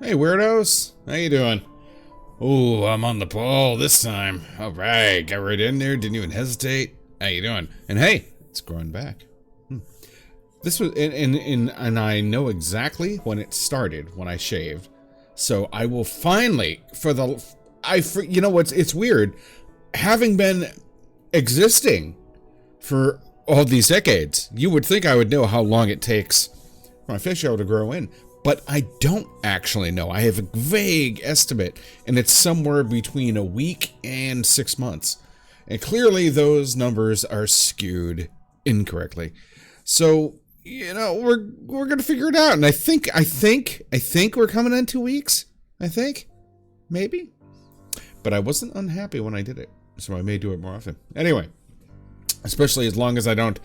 Hey, weirdos. How you doing? Oh, I'm on the ball this time. All right, got right in there. Didn't even hesitate. How you doing? And hey, it's growing back. This was, and I know exactly when it started when I shaved. So I will finally, you know what's, it's weird, having been existing for all these decades. You would think I would know how long it takes for my facial to grow in. But I don't actually know. I have a vague estimate, and it's somewhere between a week and 6 months. And clearly those numbers are skewed incorrectly. So, you know, we're gonna figure it out. And I think we're coming in 2 weeks. I think. Maybe. But I wasn't unhappy when I did it. So I may do it more often. Anyway. Especially as long as I don't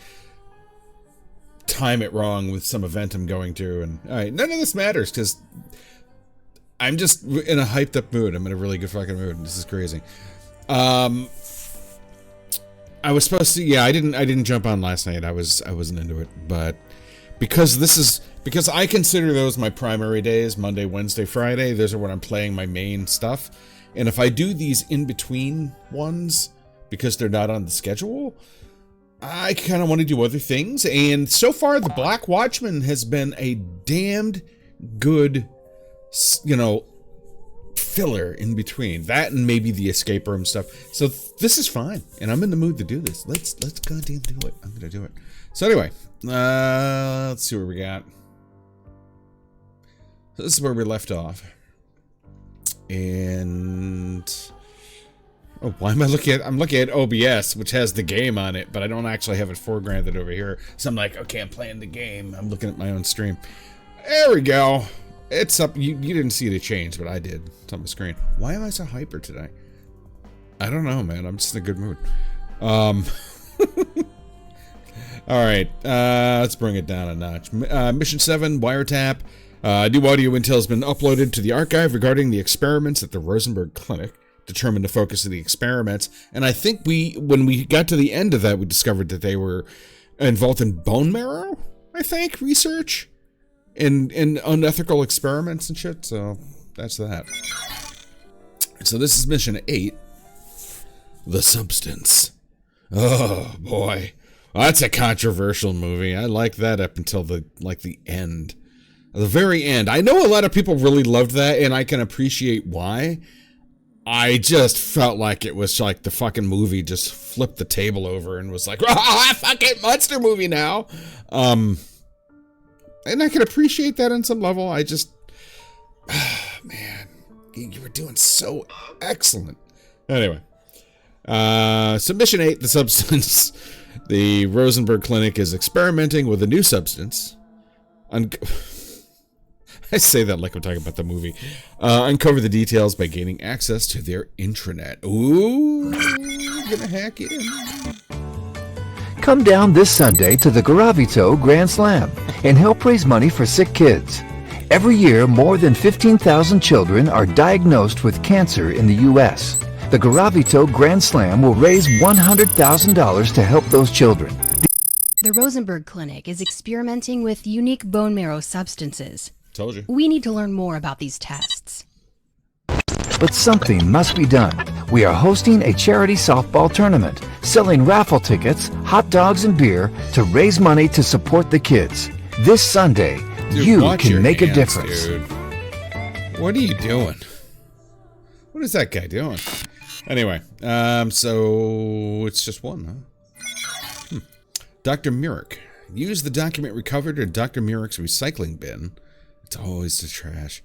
time it wrong with some event I'm going to, and all right, none of this matters because I'm just in a hyped up mood. I'm in a really good fucking mood. This is crazy. I was supposed to, I didn't jump on last night. I wasn't into it, but because I consider those my primary days, Monday, Wednesday, Friday. Those are when I'm playing my main stuff, and if I do these in between ones because they're not on the schedule, I kind of want to do other things, and so far the Black Watchmen has been a damned good, you know, filler in between. That and maybe the escape room stuff. So this is fine, and I'm in the mood to do this. Let's goddamn do it. I'm gonna do it. So anyway, let's see where we got. So this is where we left off. And oh, why am I looking at? I'm looking at OBS, which has the game on it, but I don't actually have it foregrounded over here. So I'm like, okay, I'm playing the game. I'm looking at my own stream. There we go. It's up. You didn't see the change, but I did. It's on the screen. Why am I so hyper today? I don't know, man. I'm just in a good mood. All right. Let's bring it down a notch. Mission 7, Wiretap. New audio intel has been uploaded to the archive regarding the experiments at the Rosenberg Clinic. Determined to focus on the experiments, and I think when we got to the end of that, we discovered that they were involved in bone marrow, I think, research and unethical experiments and shit. So that's that. So this is mission 8, The Substance. Oh boy, that's a controversial movie. I like that up until the end, the very end. I know a lot of people really loved that, and I can appreciate why. I just felt like it was like the fucking movie just flipped the table over and was like, fucking monster movie now. And I can appreciate that on some level. I just, man, you were doing so excellent. Anyway, submission 8, The Substance. The Rosenberg Clinic is experimenting with a new substance. I say that like I'm talking about the movie. Uncover the details by gaining access to their intranet. Ooh, gonna hack it in. Come down this Sunday to the Garavito Grand Slam and help raise money for sick kids. Every year, more than 15,000 children are diagnosed with cancer in the U.S. The Garavito Grand Slam will raise $100,000 to help those children. The Rosenberg Clinic is experimenting with unique bone marrow substances. Told you. We need to learn more about these tests. But something must be done. We are hosting a charity softball tournament, selling raffle tickets, hot dogs, and beer to raise money to support the kids. This Sunday, Dude, you can make a hands, difference. Dude. What are you doing? What is that guy doing? Anyway, so it's just one, huh? Dr. Maverick. Use the document recovered in Dr. Maverick's recycling bin. It's always the trash.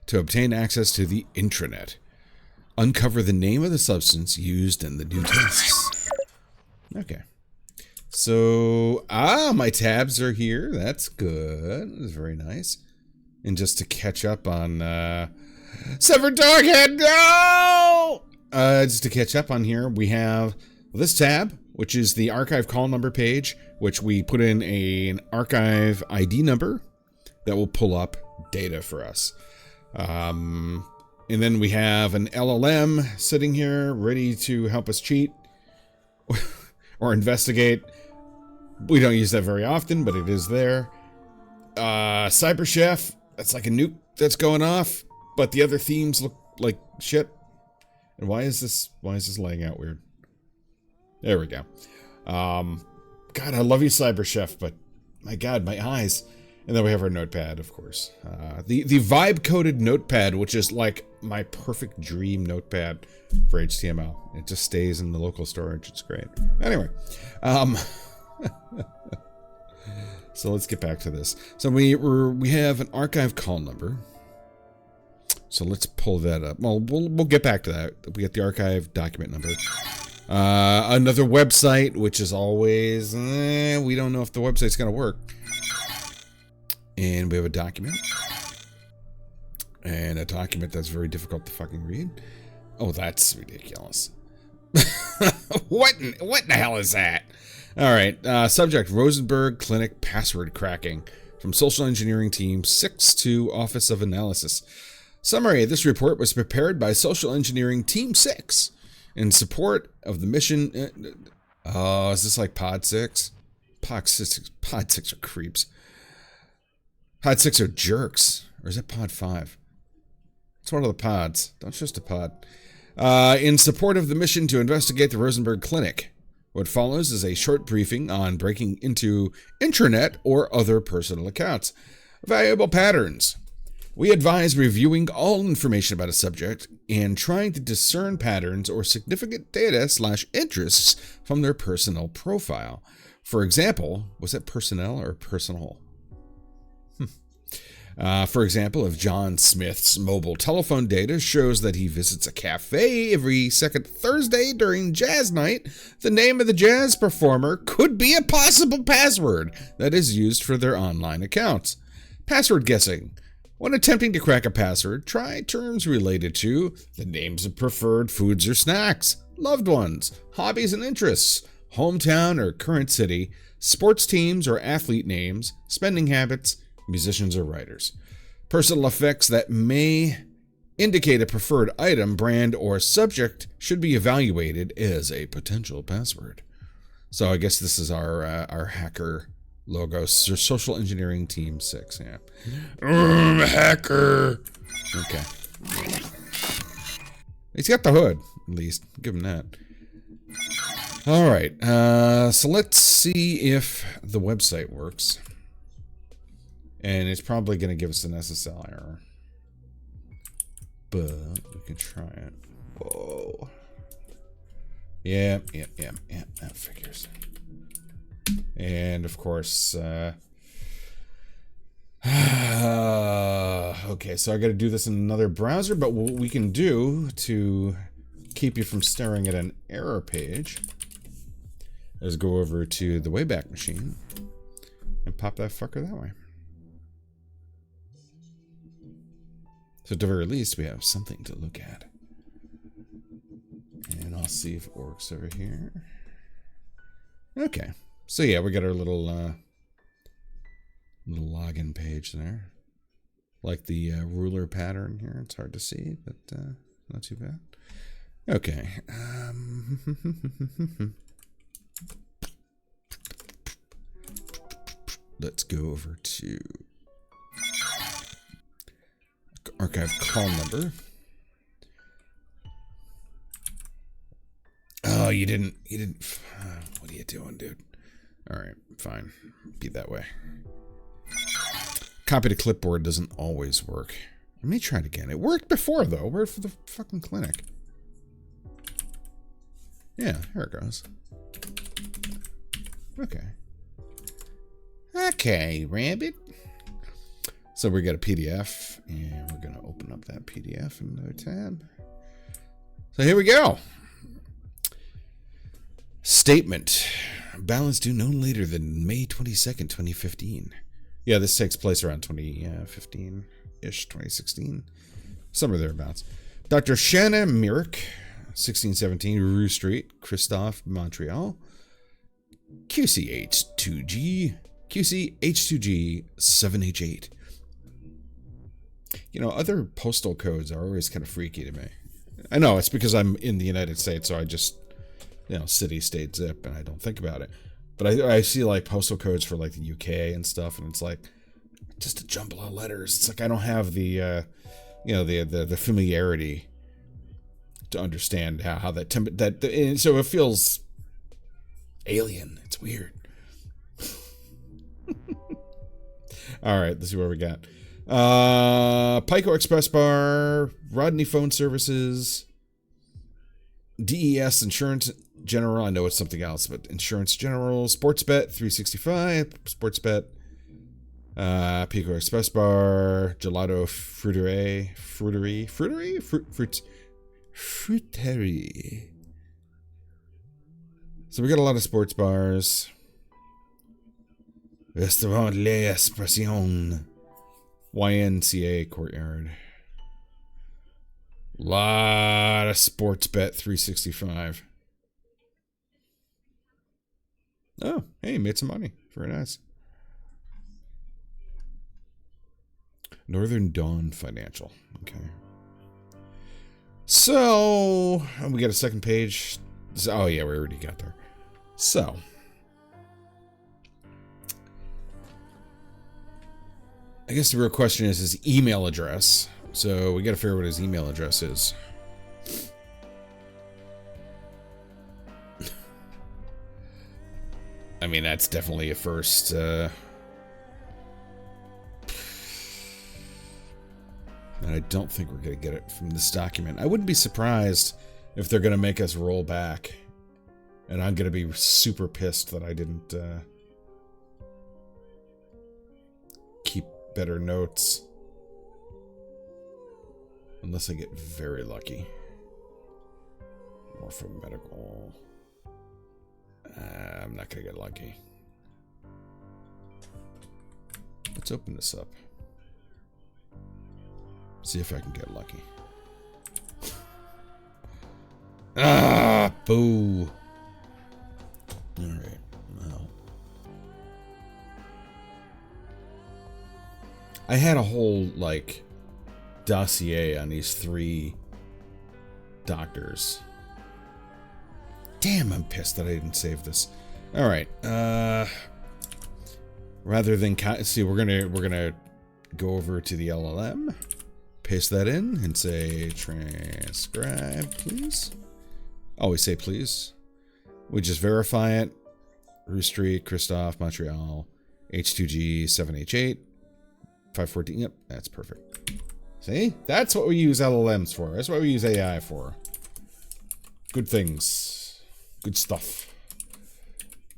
To obtain access to the intranet. Uncover the name of the substance used in the new tests. Okay. So, my tabs are here. That's good. That's very nice. And just to catch up on, Severed Doghead, no! Just to catch up on here, we have this tab, which is the archive call number page, which we put in an archive ID number that will pull up data for us. And then we have an LLM sitting here ready to help us cheat or investigate. We don't use that very often, but it is there. Cyber Chef, that's like a nuke that's going off. but the other themes look like shit. And why is this laying out weird? There we go. God, I love you, Cyber Chef, but my God, my eyes. And then we have our notepad, of course. The vibe-coded notepad, which is like my perfect dream notepad for HTML. It just stays in the local storage. It's great. Anyway, so let's get back to this. So we have an archive call number. So let's pull that up. Well, we'll get back to that. We got the archive document number. Another website, which is always, we don't know if the website's going to work. And we have a document. And a document that's very difficult to fucking read. Oh, that's ridiculous. What in the hell is that? All right. Subject, Rosenberg Clinic password cracking. From Social Engineering Team 6 to Office of Analysis. Summary, this report was prepared by Social Engineering Team 6 in support of the mission. Is this like Pod 6? Pod 6 are creeps. Pod 6 are jerks. Or is it Pod 5? It's one of the pods. Don't trust a pod. In support of the mission to investigate the Rosenberg Clinic. What follows is a short briefing on breaking into intranet or other personal accounts. Valuable patterns. We advise reviewing all information about a subject and trying to discern patterns or significant data/interests from their personal profile. For example, was it personnel or personal? For example, if John Smith's mobile telephone data shows that he visits a cafe every second Thursday during jazz night, the name of the jazz performer could be a possible password that is used for their online accounts. Password guessing. When attempting to crack a password, try terms related to the names of preferred foods or snacks, loved ones, hobbies and interests, hometown or current city, sports teams or athlete names, spending habits, musicians or writers. Personal effects that may indicate a preferred item, brand, or subject should be evaluated as a potential password. So I guess this is our hacker logo. Social Engineering Team 6, yeah. Hacker! Okay. He's got the hood, at least. Give him that. Alright, so let's see if the website works. And it's probably going to give us an SSL error. But we can try it. Whoa. Yeah, that figures. And of course, okay, so I got to do this in another browser, but what we can do to keep you from staring at an error page is go over to the Wayback Machine and pop that fucker that way. So at the very least, we have something to look at. And I'll see if it works over here. Okay. So yeah, we got our little login page there. Like the ruler pattern here. It's hard to see, but not too bad. Okay. Let's go over to archive call number. Oh, you didn't, what are you doing, dude? All right, fine. Be that way. Copy to clipboard doesn't always work. Let me try it again. It worked before, though. Where for the fucking clinic? Yeah, here it goes. Okay. Okay, Rabbit. So we got a PDF, and we're going to open up that PDF in another tab. So here we go. Statement. Balance due no later than May 22nd, 2015. Yeah, this takes place around 2015-ish, 2016. Somewhere thereabouts. Dr. Shanna Maverick, 1617 Rue Street, Christophe, Montreal. QCH2G 7H8. You know, other postal codes are always kind of freaky to me. I know, it's because I'm in the United States, so I just, you know, city, state, zip, and I don't think about it. But I see, like, postal codes for, like, the UK and stuff, and it's like, just a jumble of letters. It's like I don't have the you know, the familiarity to understand how and so it feels alien. It's weird. All right, let's see what we got. Pico Express Bar, Rodney Phone Services, DES Insurance General. I know it's something else, but Insurance General, Sportsbet 365, Sportsbet, Pico Express Bar, Gelato Fruiterie. So we got a lot of sports bars. Restaurant Les Expressions, YNCA Courtyard. Lot of Sportsbet 365. Oh, hey, made some money. Very nice. Northern Dawn Financial. Okay. So, we got a second page. Oh, yeah, we already got there. So, I guess the real question is his email address. So, we got to figure out what his email address is. I mean, that's definitely a first. And I don't think we're going to get it from this document. I wouldn't be surprised if they're going to make us roll back. And I'm going to be super pissed that I didn't keep better notes. Unless I get very lucky. More from medical. I'm not going to get lucky. Let's open this up. See if I can get lucky. Ah, boo. Alright, well. I had a whole, like, dossier on these 3 doctors. Damn, I'm pissed that I didn't save this. Alright, rather than, see, we're gonna go over to the LLM, paste that in, and say, transcribe, please. Always say please. We just verify it. Rue Street, Christophe, Montreal, H2G, 7H8, 514. Yep, that's perfect. See? That's what we use LLMs for. That's what we use AI for. Good things. Good stuff.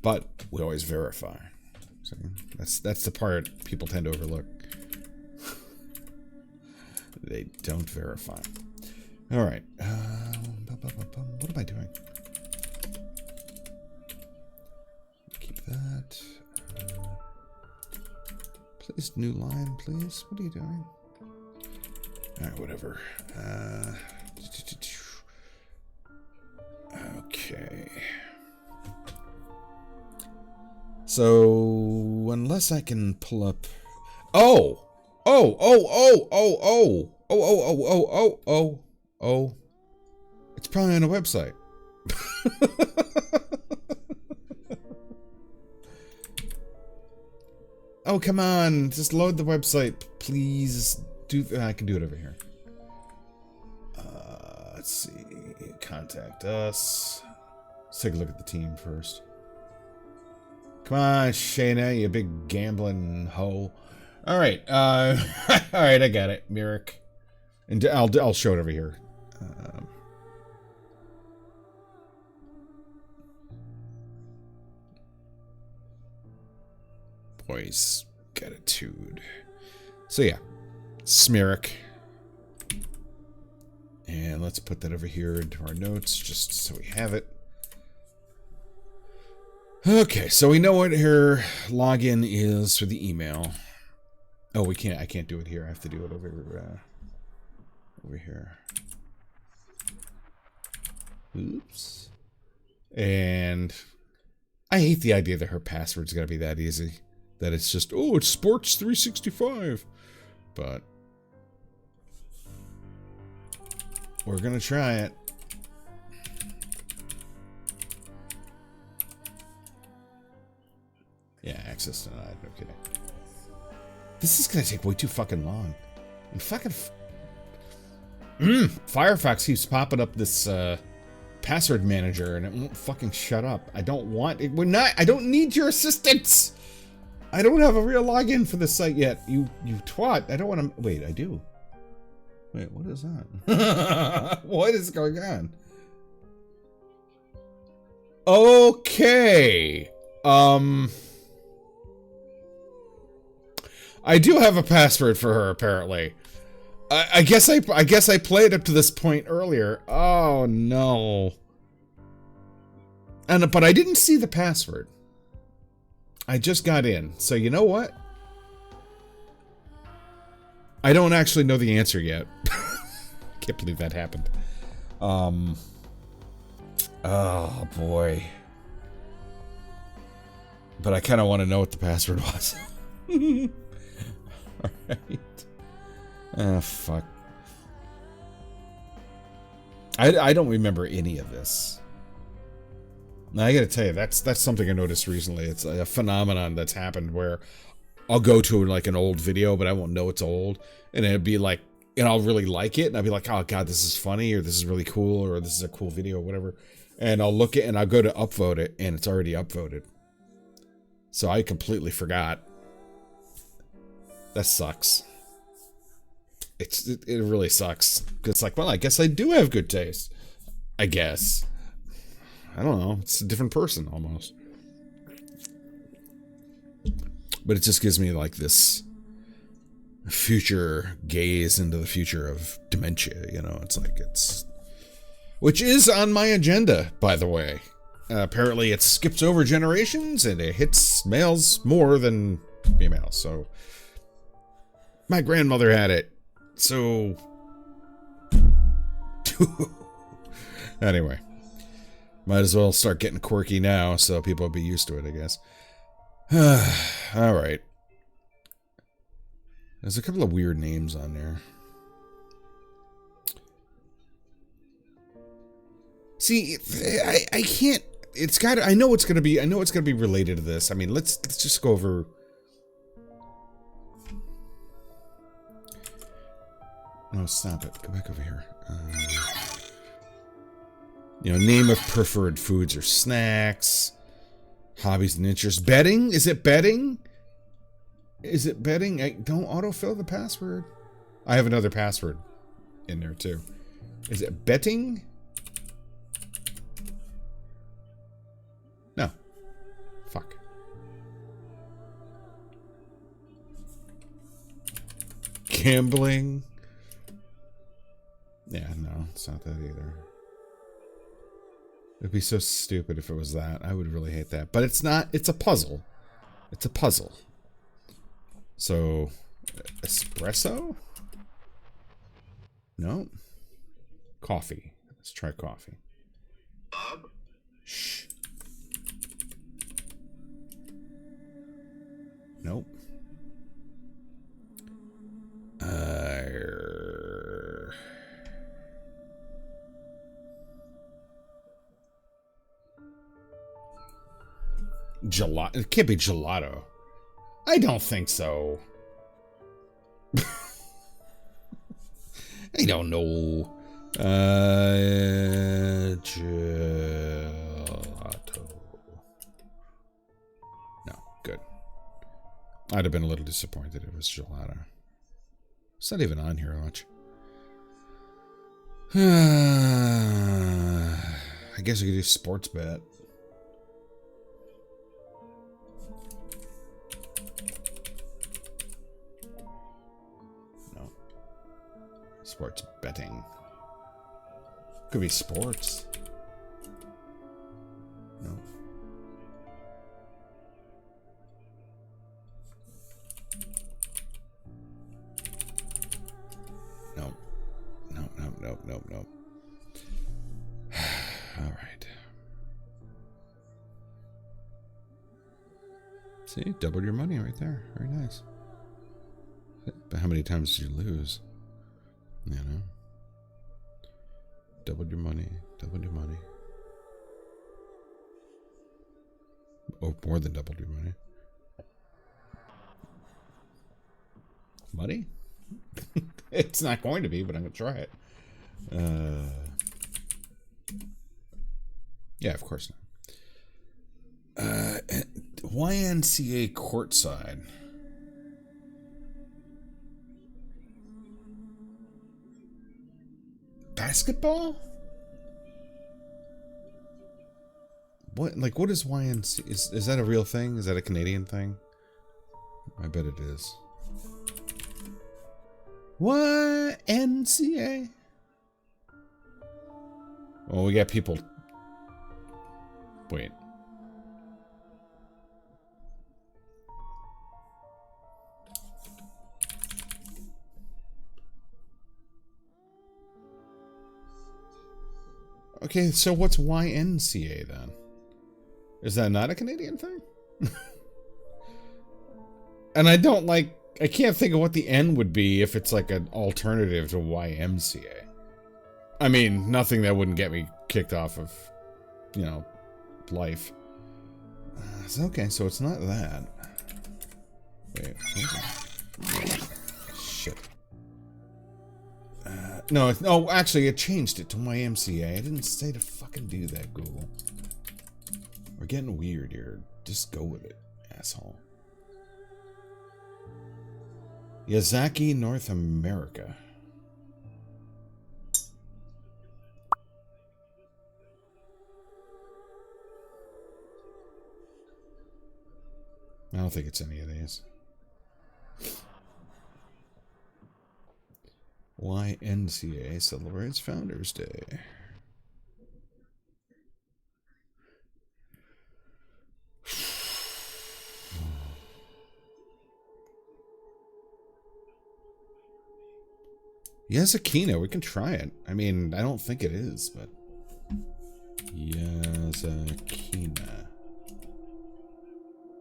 But we always verify. See? That's the part people tend to overlook. They don't verify. Alright. What am I doing? Keep that. Please, new line, please. What are you doing? Alright, whatever. Okay. So, unless I can pull up... Oh! Oh. It's probably on a website. Oh, come on. Just load the website, please. I can do it over here. Let's see. Contact us. Let's take a look at the team first. Come on, Shayna, you big gambling hoe. All right. All right, I got it. Maverick. And I'll show it over here. Voice attitude. So yeah, Smirrick. And let's put that over here into our notes just so we have it. Okay, so we know what her login is for the email. Oh, we can't. I can't do it here. I have to do it over here. Oops. And I hate the idea that her password's gonna be that easy. That it's just, oh, it's Sports 365. But we're gonna try it. Yeah, access denied. No kidding. This is gonna take way too fucking long. And fucking Firefox keeps popping up this password manager and it won't fucking shut up. I don't want it. I don't need your assistance. I don't have a real login for this site yet. You twat. I don't want to. Wait, I do. Wait, what is that? What is going on? Okay. I do have a password for her, apparently. I guess I played up to this point earlier. Oh no. But I didn't see the password. I just got in. So you know what? I don't actually know the answer yet. Can't believe that happened. Oh boy. But I kind of want to know what the password was. Alright. Oh, fuck. I don't remember any of this. Now, I gotta tell you, that's something I noticed recently. It's a phenomenon that's happened where I'll go to like an old video, but I won't know it's old. And it'll be like, and I'll really like it. And I'll be like, oh god, this is funny, or this is really cool, or this is a cool video, or whatever. And I'll look at and I'll go to upvote it, and it's already upvoted. So I completely forgot. That sucks. It really sucks. It's like, well, I guess I do have good taste. I guess. I don't know. It's a different person almost. But it just gives me like this future gaze into the future of dementia, you know. It's like which is on my agenda, by the way. Apparently it skips over generations and it hits males more than females. So my grandmother had it. So anyway, might as well start getting quirky now so people will be used to it, I guess. All right. There's a couple of weird names on there. See, I can't. It's got. I know it's gonna be. I know it's gonna be related to this. I mean, let's just go over. No, stop it. Go back over here. You know, name of preferred foods or snacks, hobbies and interests. Betting? Is it betting? Is it betting? Don't autofill the password. I have another password in there too. Is it betting? No. Fuck. Gambling? Yeah, no, it's not that either. It'd be so stupid if it was that. I would really hate that. But it's not. It's a puzzle. It's a puzzle. So, espresso? No. Coffee. Let's try coffee. Shh. Nope. Gelato. It can't be gelato. I don't think so. I don't know. Gelato. No, good. I'd have been a little disappointed if it was gelato. It's not even on here much. I guess we could do sports bet. No. Sports betting. Could be sports. No. No. No, no, no, no, no. All right. See, doubled your money right there. Very nice. But how many times did you lose? You know? Doubled your money. Doubled your money. Oh, more than doubled your money. Money? It's not going to be, but I'm going to try it. Yeah, of course not. YNCA courtside. Basketball? What, like, what is YNCA? Is that a real thing? Is that a Canadian thing? I bet it is. YNCA? Well, we got people... Wait. Okay, so what's YNCA then? Is that not a Canadian thing? And I can't think of what the N would be if it's like an alternative to YMCA. I mean, nothing that wouldn't get me kicked off of, you know, life. Okay, so it's not that. Wait, shit. No, actually, it changed it to YMCA. I didn't say to fucking do that, Google. We're getting weird here. Just go with it, asshole. Yazaki, North America. I don't think it's any of these. YNCA celebrates Founders Day. Yazakina, we can try it. I mean, I don't think it is, but... Yazakina.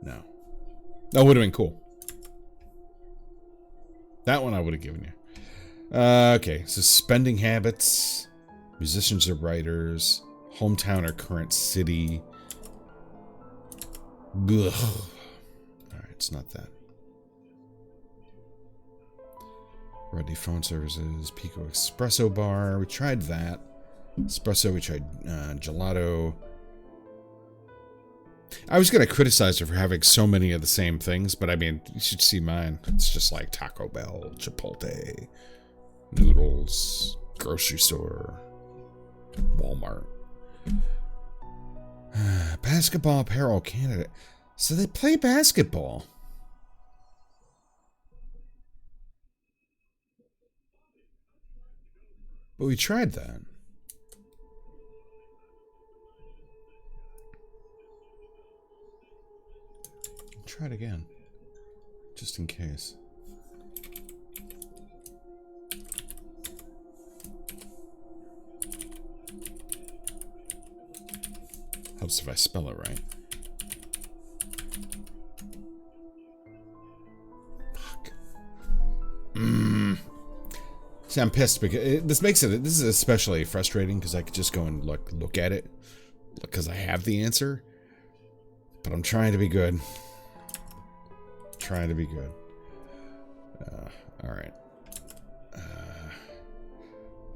No. That would have been cool. That one I would have given you. Okay, so spending habits, musicians or writers, hometown or current city. Ugh. Alright, it's not that. Ready phone services, Pico Espresso Bar. We tried that. Espresso, we tried gelato. I was going to criticize her for having so many of the same things, but I mean, you should see mine. It's just like Taco Bell, Chipotle, noodles, grocery store, Walmart. Basketball apparel candidate. So they play basketball. But we tried that. Try it again. Just in case. Helps if I spell it right. Fuck. See, I'm pissed because this is especially frustrating because I could just go and look at it because I have the answer, but I'm trying to be good. Trying to be good. All right.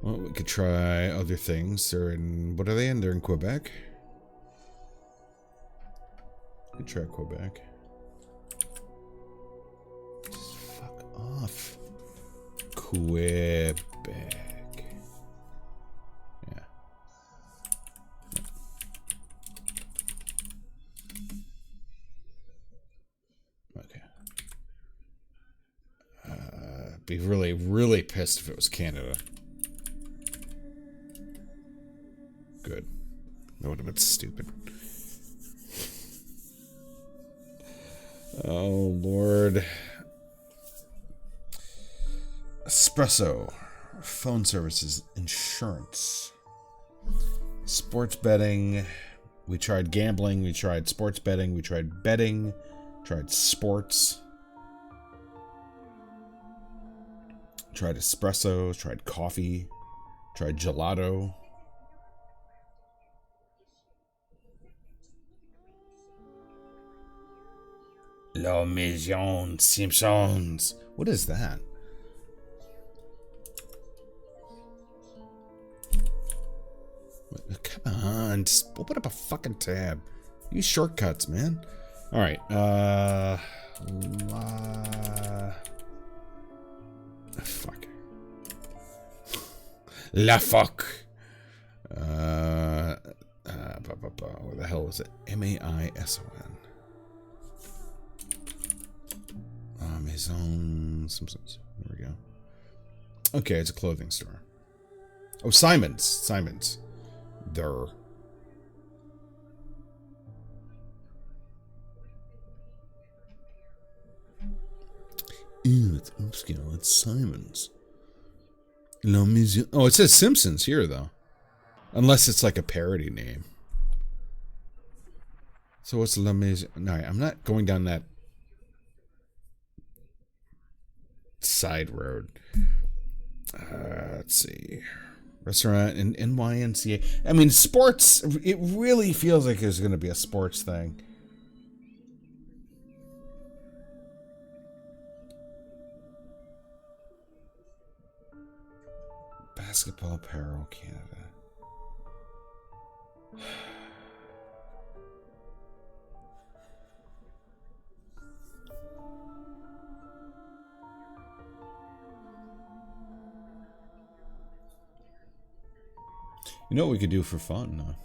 Well, we could try other things. They're in, what are they in? They're in Quebec. We could try Quebec. Just fuck off. Quebec. Yeah. Okay. Be really, really pissed if it was Canada. Good. That would have been stupid. Oh, Lord. Espresso. Phone services. Insurance. Sports betting. We tried gambling. We tried sports betting. We tried betting. Tried sports. Tried espresso. Tried coffee. Tried gelato. La Maison Simpsons. What is that? Come on, just open up a fucking tab. Use shortcuts, man. All right. Fuck. La fuck. Where the hell is it? Maison. Maison Simpsons. There we go. Okay, it's a clothing store. Oh, Simon's. Simon's. Durr. Ew, it's upscale. It's Simon's. La Maison. Oh, it says Simpsons here, though. Unless it's like a parody name. So what's La Maison? No, I'm not going down that side road. Let's see. Restaurant in NYNCA. I mean, sports. It really feels like there's going to be a sports thing. Basketball apparel, Canada. You know what we could do for fun, though?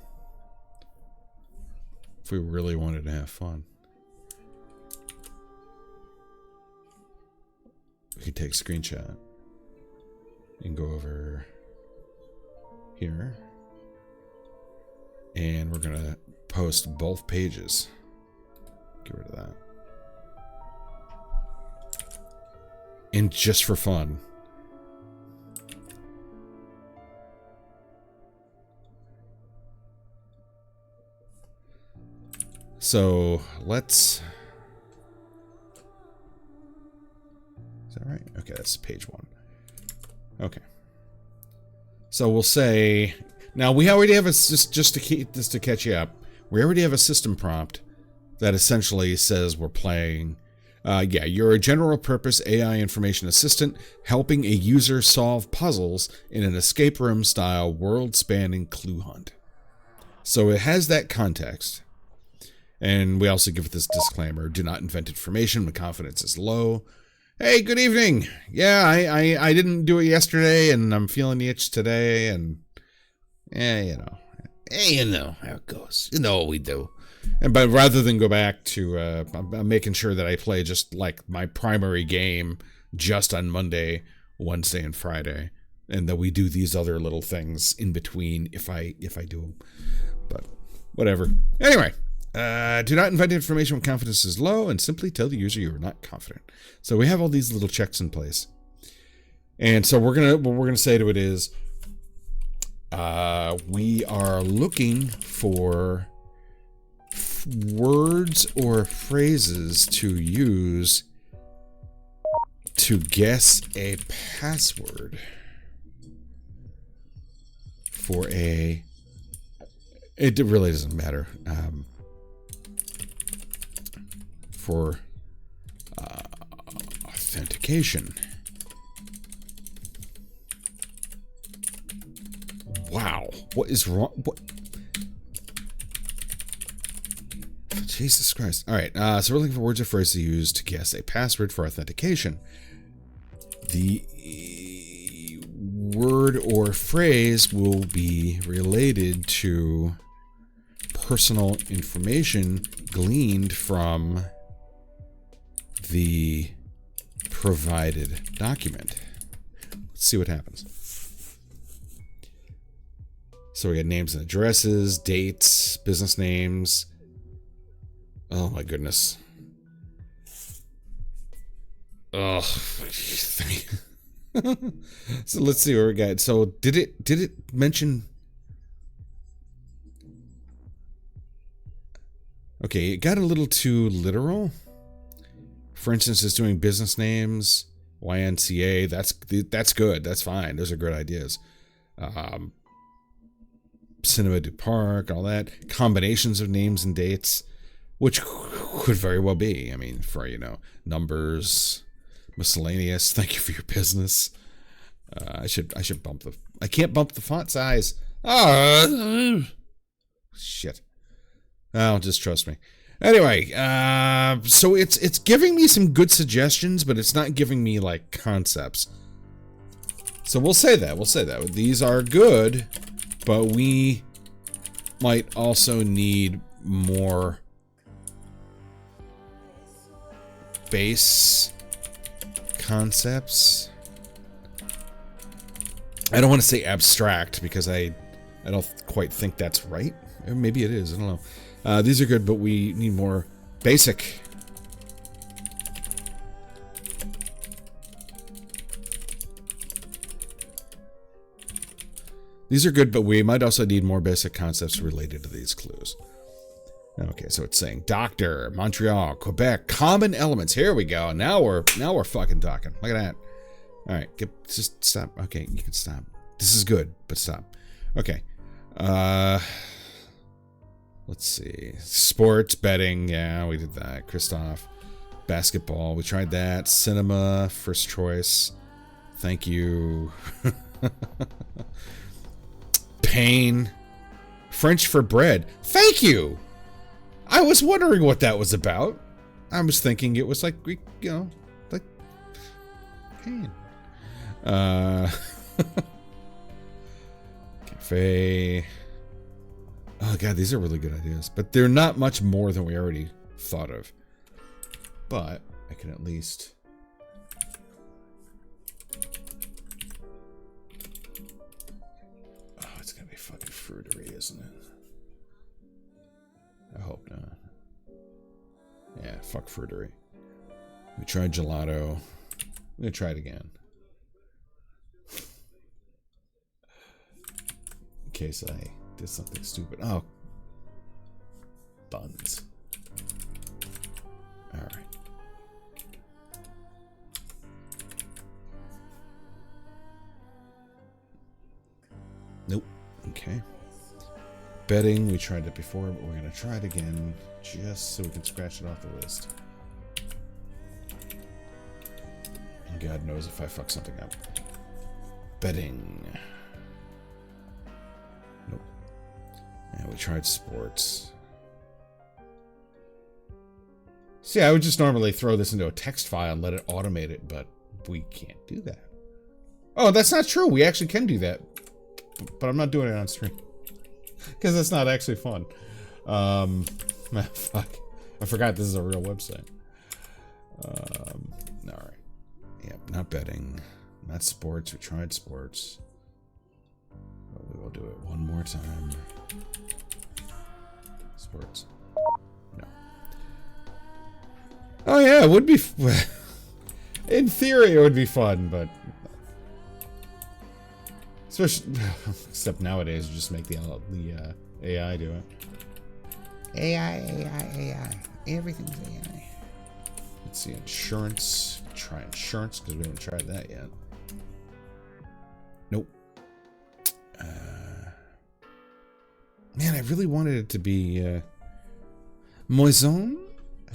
If we really wanted to have fun. We could take a screenshot and go over here. And we're going to post both pages. Get rid of that. And just for fun. So let's. Is that right? Okay, that's page 1. Okay. So we'll say now we already have a just to keep this to catch you up. We already have a system prompt that essentially says we're playing. Yeah, you're a general purpose AI information assistant helping a user solve puzzles in an escape room style world spanning clue hunt. So it has that context. And we also give it this disclaimer: do not invent information when confidence is low. Hey, good evening. Yeah, I didn't do it yesterday, and I'm feeling the itch today, and you know how it goes. You know what we do. But rather than go back to, I'm making sure that I play just like my primary game just on Monday, Wednesday, and Friday, and that we do these other little things in between if I do them. But whatever. Anyway. Do not invent information when confidence is low, and simply tell the user you are not confident. So we have all these little checks in place. And so what we're gonna say to it is, we are looking for words or phrases to use to guess a password for a. It really doesn't matter. For authentication. Wow, what is wrong? What? Jesus Christ! All right, so we're looking for words or phrases to use to guess a password for authentication. The word or phrase will be related to personal information gleaned from the provided document. Let's see what happens. So we got names and addresses, dates, business names. Oh my goodness. Oh. So let's see what we got. So did it mention? Okay, it got a little too literal. For instance, it's doing business names, YNCA. That's good. That's fine. Those are good ideas. Cinema du Parc, all that. Combinations of names and dates, which could very well be. I mean, for, numbers, miscellaneous. Thank you for your business. I should bump the. I can't bump the font size. Oh, shit. Oh, just trust me. Anyway, so it's giving me some good suggestions, but it's not giving me like concepts. So we'll say that. These are good, but we might also need more base concepts. I don't want to say abstract because I don't quite think that's right. Or maybe it is. I don't know. These are good, but we need more basic. These are good, but we might also need more basic concepts related to these clues. Okay, so it's saying Doctor, Montreal, Quebec, common elements. Here we go. Now we're fucking talking. Look at that. All right, just stop. Okay, you can stop. This is good, but stop. Okay. Let's see. Sports, betting. Yeah, we did that. Christoph. Basketball. We tried that. Cinema, first choice. Thank you. Pain. French for bread. Thank you. I was wondering what that was about. I was thinking it was like Greek, like pain. Cafe. Oh god, these are really good ideas, but they're not much more than we already thought of. But I can at least. Oh, it's gonna be fucking fruitery, isn't it? I hope not. Yeah, fuck fruitery. We tried gelato. I'm gonna try it again. In case I did something stupid. Oh. Buns. Alright. Nope. Okay. Betting, we tried it before, but we're going to try it again just so we can scratch it off the list. And God knows if I fuck something up. Betting. Nope. And we tried sports. See, I would just normally throw this into a text file and let it automate it, but we can't do that. Oh, that's not true. We actually can do that. But I'm not doing it on stream. Because it's not actually fun. Fuck. I forgot this is a real website. Alright. Yep, not betting. Not sports. We tried sports. But we will do it one more time. Sports. No. Oh yeah, it would be... In theory, it would be fun, but... Especially, except nowadays, you just make the AI do it. AI. Everything's AI. Let's see, insurance. Try insurance, because we haven't tried that yet. Nope. Man, I really wanted it to be, Moison?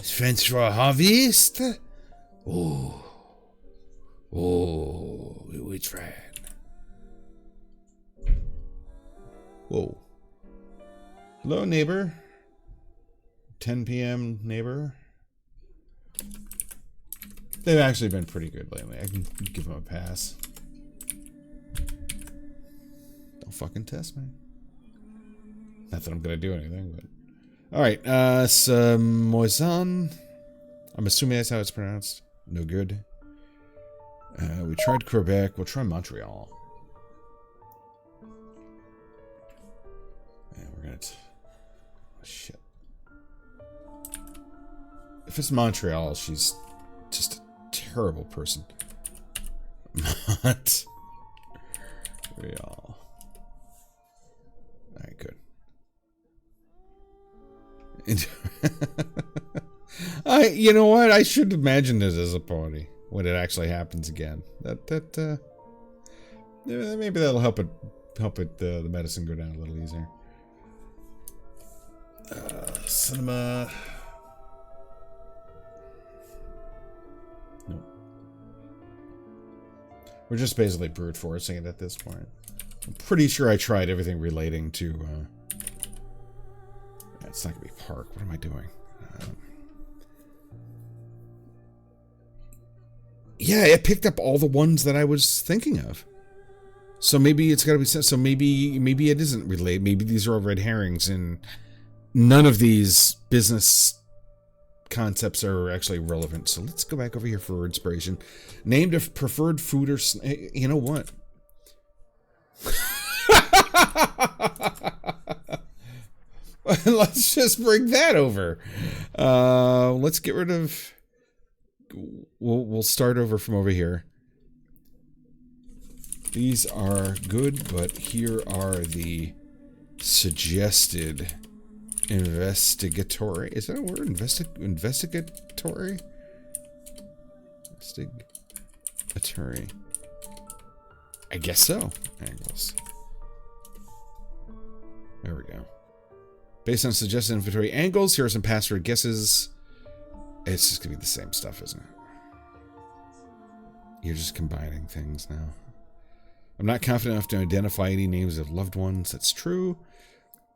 French for harvest? Oh, we tried. Whoa. Hello, neighbor. 10 p.m. neighbor. They've actually been pretty good lately. I can give them a pass. Don't fucking test me. Not that I'm gonna do anything, but... Alright, Moison. I'm assuming that's how it's pronounced. No good. We tried Quebec. We'll try Montreal. Oh, shit. If it's Montreal, she's just a terrible person. Montreal. Alright, good. You know what? I should imagine this as a party when it actually happens again. Maybe that'll help the medicine go down a little easier. Cinema. Nope. We're just basically brute forcing it at this point. I'm pretty sure I tried everything relating to... it's not going to be park. What am I doing? Yeah, it picked up all the ones that I was thinking of. So maybe it's got to be... So maybe it isn't related. Maybe these are all red herrings, and none of these business concepts are actually relevant. So let's go back over here for inspiration. Named a preferred food or... You know what? Let's just bring that over. Let's get rid of... We'll start over from over here. These are good, but here are the suggested investigatory. Is that a word? Investigatory? Investigatory. I guess so. Angles. There we go. Based on suggested inventory angles, here are some password guesses. It's just gonna be the same stuff, isn't it? You're just combining things now. I'm not confident enough to identify any names of loved ones. That's true.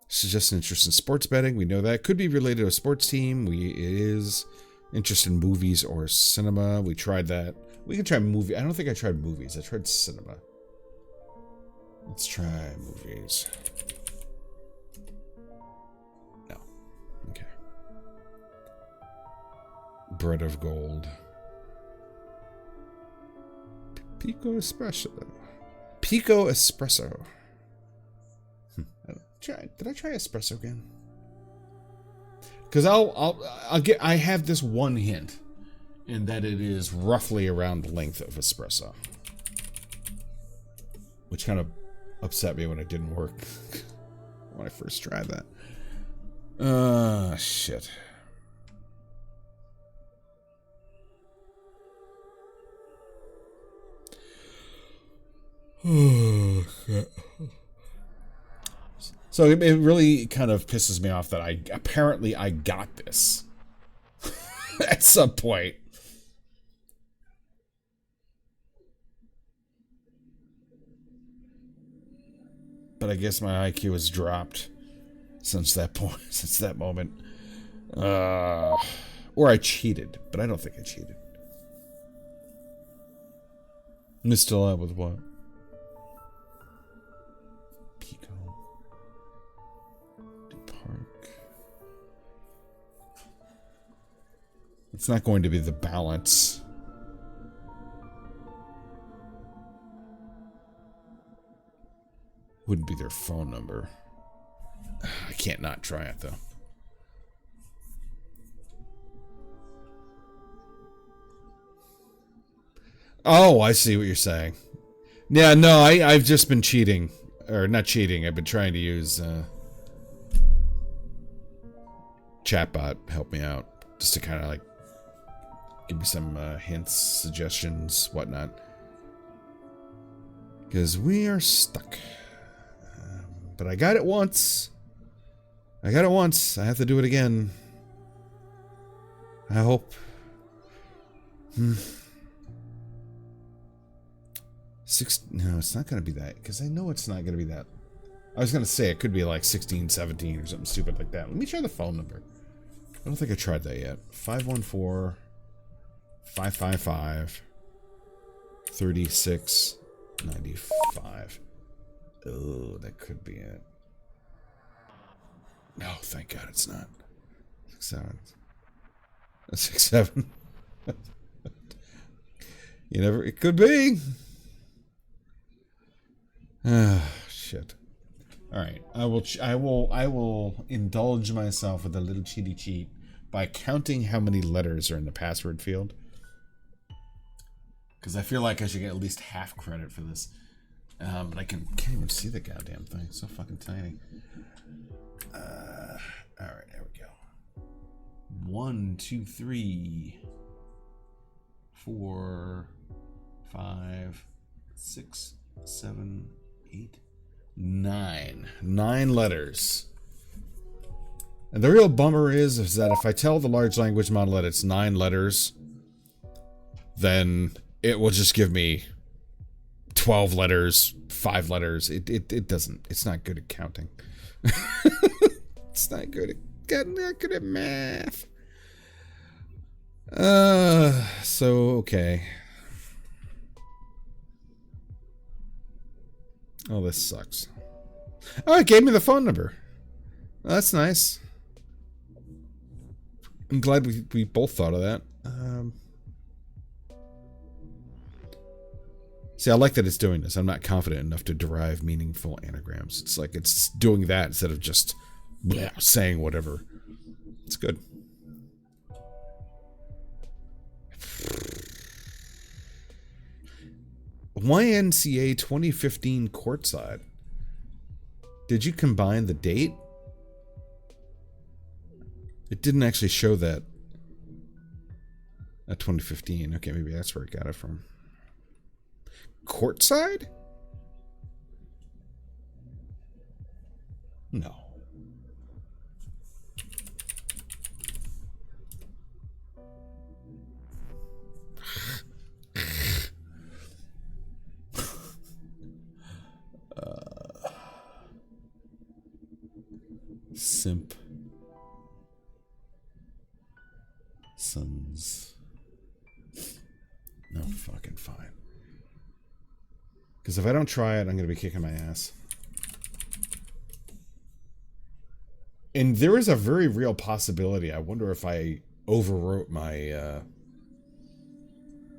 Suggests an interest in sports betting. We know that. Could be related to a sports team. It is. Interest in movies or cinema. We tried that. We can try movie. I don't think I tried movies. I tried cinema. Let's try movies. No. Okay. Bread of gold. Pico Espresso. Pico Espresso. Did I try espresso again? Because I have this one hint, in that it is roughly around the length of espresso, which kind of upset me when it didn't work when I first tried that. Shit. Oh, shit. So it really kind of pisses me off that I got this at some point. But I guess my IQ has dropped since that point, since that moment. Or I cheated, but I don't think I cheated. I'm still out with what? It's not going to be the balance. Wouldn't be their phone number. I can't not try it, though. Oh, I see what you're saying. Yeah, no, I've just been cheating. Or not cheating, I've been trying to use chatbot help me out. Just to kind of like give me some hints, suggestions, whatnot. Because we are stuck. But I got it once. I have to do it again. I hope. No, it's not going to be that. Because I know it's not going to be that. I was going to say it could be like 16, 17 or something stupid like that. Let me try the phone number. I don't think I tried that yet. 514 555 3695. Oh, that could be it. No, thank God it's not. 67. 67. You never. It could be. Ah, shit. All right, I will indulge myself with a little cheaty cheat by counting how many letters are in the password field. Because I feel like I should get at least half credit for this. But I can't even see the goddamn thing. It's so fucking tiny. All right, there we go. 1, 2, 3, 4, 5, 6, 7, 8, 9. 9 letters. And the real bummer is that if I tell the large language model that it's 9 letters, then it will just give me 12 letters, 5 letters. It doesn't, it's not good at counting. It's not good at math. So, okay. Oh, this sucks. Oh, it gave me the phone number. Oh, that's nice. I'm glad we both thought of that. See, I like that it's doing this. I'm not confident enough to derive meaningful anagrams. It's like it's doing that instead of just saying whatever. It's good. YNCA 2015 courtside. Did you combine the date? It didn't actually show that at 2015. Okay, maybe that's where it got it from. Courtside? No. Simp. Sons. No, fucking fine. Because if I don't try it, I'm going to be kicking my ass. And there is a very real possibility. I wonder if I overwrote my...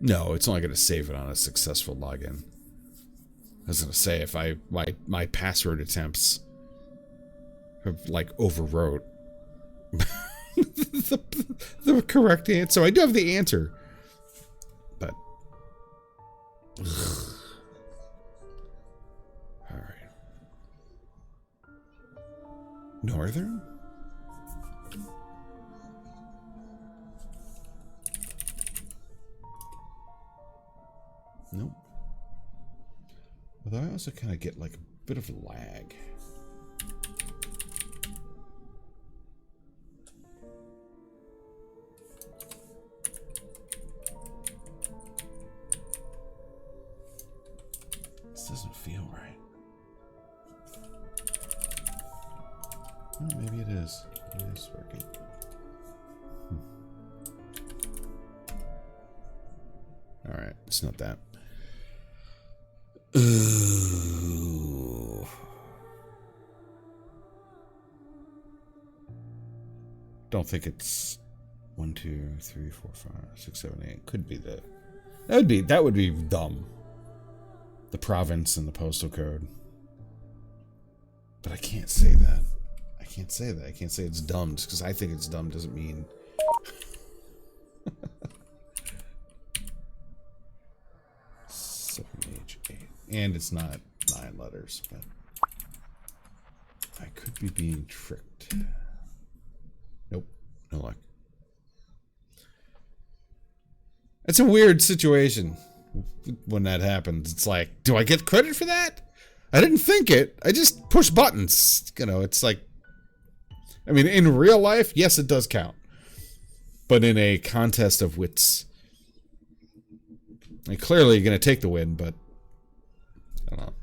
No, it's only going to save it on a successful login. I was going to say, if my password attempts have, like, overwrote the correct answer. So I do have the answer. But... Ugh. Alright. Northern? Nope. Although I also kind of get like a bit of lag. This doesn't feel right. Oh, maybe it is. It is working. Alright, it's not that. Ooh. Don't think it's 1, 2, 3, 4, 5, 6, 7, 8. Could be the... That would be dumb. The province and the postal code. But I can't say that. I can't say that. I can't say it's dumb. Just because I think it's dumb doesn't mean... 7H8. And it's not 9 letters, but... I could be being tricked. Nope. No luck. It's a weird situation when that happens. It's like, do I get credit for that? I didn't think it. I just push buttons. You know, it's like... I mean, in real life, yes, it does count. But in a contest of wits... I clearly going to take the win, but... I don't know.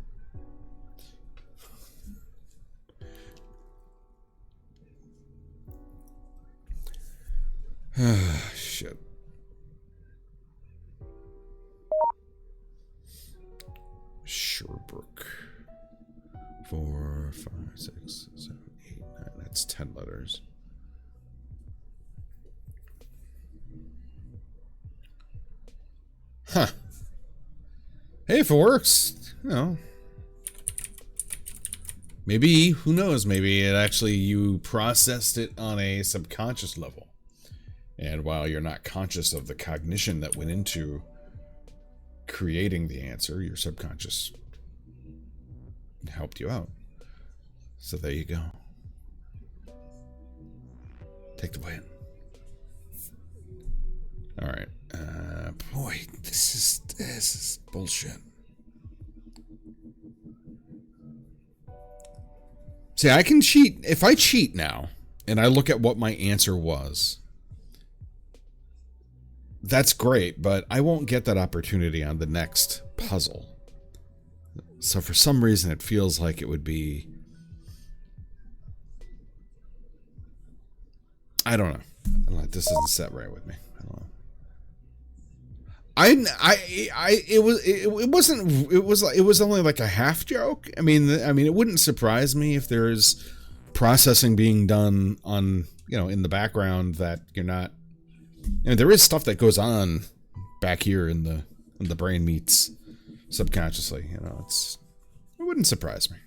Shit. Sherbrooke. 4, 5, 6, 7, 8, 9. That's 10 letters. Huh. Hey, if it works, you know. Maybe, who knows, maybe it actually, you processed it on a subconscious level. And while you're not conscious of the cognition that went into creating the answer, your subconscious helped you out. So there you go. Take the win. All right. Boy, this is bullshit. See, I can cheat. If I cheat now and I look at what my answer was, that's great, but I won't get that opportunity on the next puzzle. So for some reason, it feels like it would be... I don't know. This isn't set right with me. I don't know. It was only like a half joke. I mean, it wouldn't surprise me if there's processing being done on, in the background that you're not. There is stuff that goes on back here in the brain meets subconsciously. It wouldn't surprise me.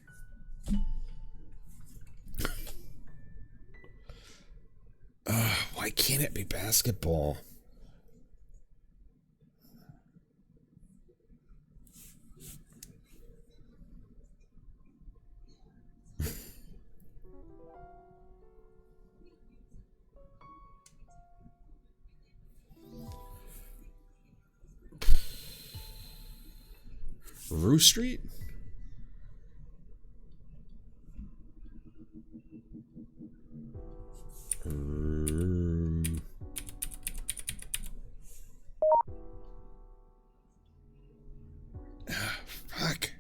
Why can't it be basketball? Rue Street? Fuck.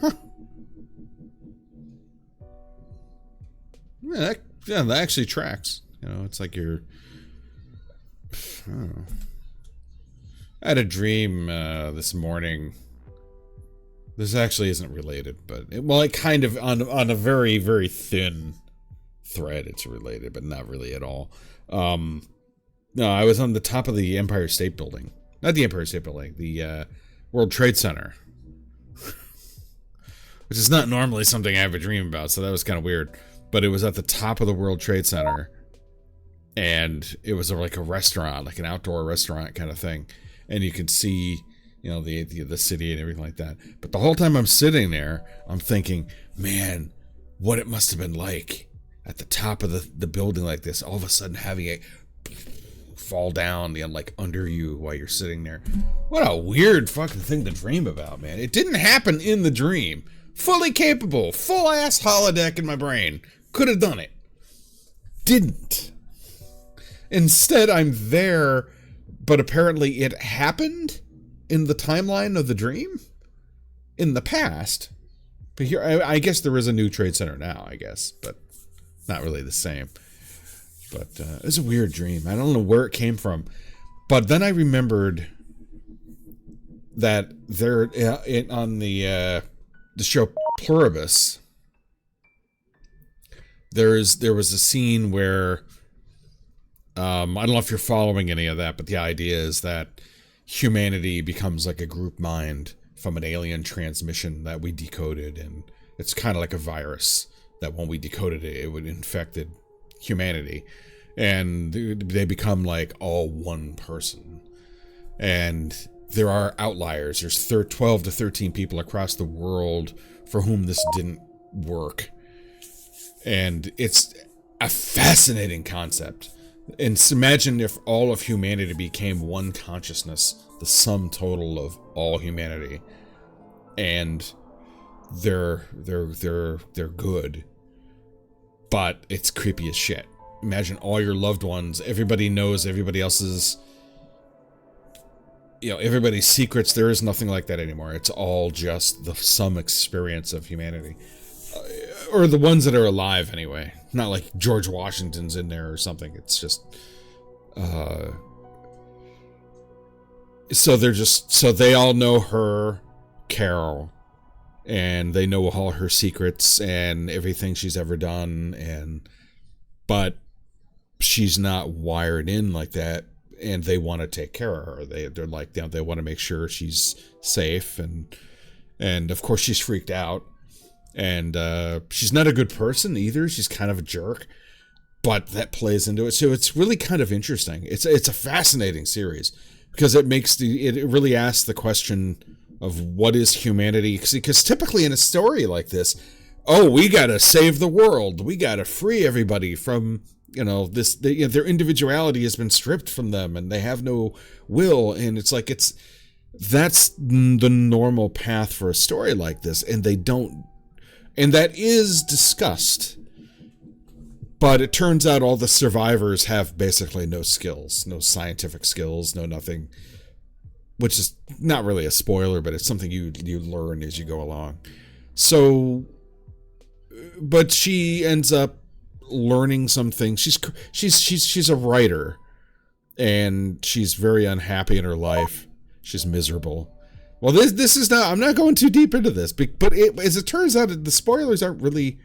Huh. Yeah, that actually tracks. It's like you're... I don't know. I had a dream this morning. This actually isn't related, but it kind of on a very, very thin thread. It's related, but not really at all. No, I was on the top of the Empire State Building, not the Empire State Building, the World Trade Center, which is not normally something I have a dream about. So that was kind of weird. But it was at the top of the World Trade Center, and it was like a restaurant, like an outdoor restaurant kind of thing. And you could see, the city and everything like that. But the whole time I'm sitting there, I'm thinking, man, what it must have been like at the top of the building like this, all of a sudden having it fall down, like under you while you're sitting there. What a weird fucking thing to dream about, man. It didn't happen in the dream. Fully capable, full ass holodeck in my brain. Could have done it. Didn't. Instead, I'm there, but apparently it happened in the timeline of the dream in the past. But here, I guess there is a new trade center now, I guess, but not really the same. But it was a weird dream. I don't know where it came from. But then I remembered that there on the show Pluribus, there was a scene where I don't know if you're following any of that, but the idea is that humanity becomes like a group mind from an alien transmission that we decoded, and it's kind of like a virus that when we decoded it, it would infected humanity, and they become like all one person. And there are outliers. There's 12 to 13 people across the world for whom this didn't work. And it's a fascinating concept. And imagine if all of humanity became one consciousness, the sum total of all humanity. And they're good. But it's creepy as shit. Imagine all your loved ones, everybody knows everybody else's, everybody's secrets. There is nothing like that anymore. It's all just the sum experience of humanity. Or the ones that are alive anyway. Not like George Washington's in there or something. It's just, so they all know her, Carol, and they know all her secrets and everything she's ever done, but she's not wired in like that, and they want to take care of her. They're like, they want to make sure she's safe, and of course she's freaked out, and she's not a good person either. She's kind of a jerk, but that plays into it. So it's really kind of interesting. It's a fascinating series because it really asks the question of what is humanity, because typically in a story like this, we gotta save the world, we gotta free everybody from this, their individuality has been stripped from them and they have no will, and it's like that's the normal path for a story like this, and they don't, and that is discussed, But it turns out all the survivors have basically no skills, no scientific skills, no nothing, which is not really a spoiler, but it's something you learn as you go along. So, but she ends up learning some things. She's a writer, and she's very unhappy in her life. She's miserable. Well, this is not. I'm not going too deep into this, but as it turns out, the spoilers aren't really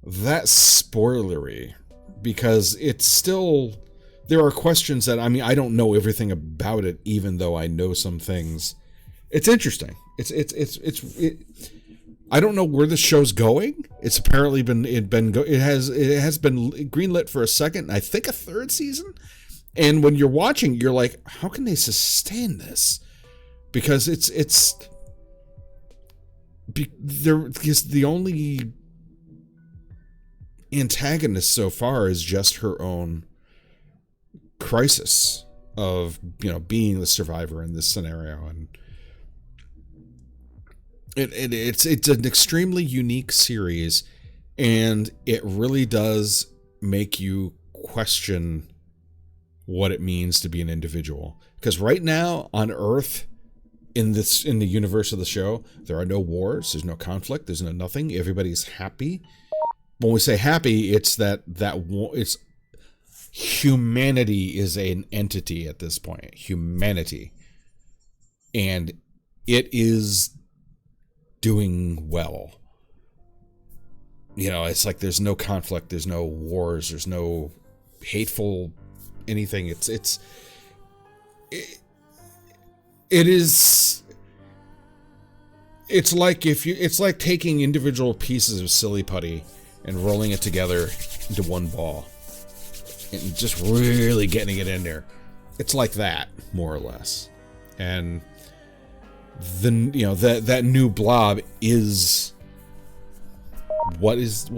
that spoilery, because it's still, there are questions that, I mean, I don't know everything about it, even though I know some things. It's interesting. I don't know where the show's going. It's apparently it has been greenlit for a second, I think a third season. And when you're watching, you're like, how can they sustain this? Because because the only antagonist so far is just her own crisis of, being the survivor in this scenario. And it's an extremely unique series, and it really does make you question what it means to be an individual. Because right now on Earth, in the universe of the show, there are no wars, there's no conflict, there's no nothing. Everybody's happy. When we say happy, it's it's humanity is an entity at this point. Humanity. And it is doing well. It's like there's no conflict, there's no wars, there's no hateful anything. It's like taking individual pieces of silly putty and rolling it together into one ball and just really getting it in there. It's like that, more or less. And that new blob is what is.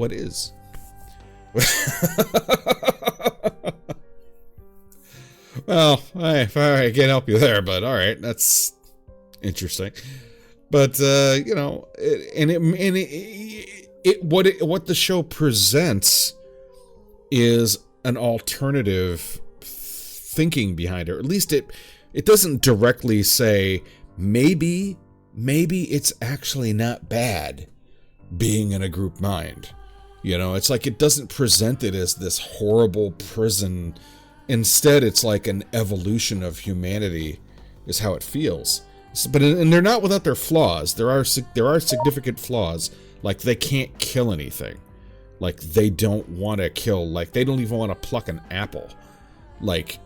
Well, I can't help you there, but all right, that's interesting. But what the show presents is an alternative thinking behind it. Or at least it doesn't directly say maybe it's actually not bad being in a group mind. It's like it doesn't present it as this horrible prison. Instead, it's like an evolution of humanity is how it feels. And they're not without their flaws. There are significant flaws. Like, they can't kill anything. Like, they don't want to kill. Like, they don't even want to pluck an apple. Like,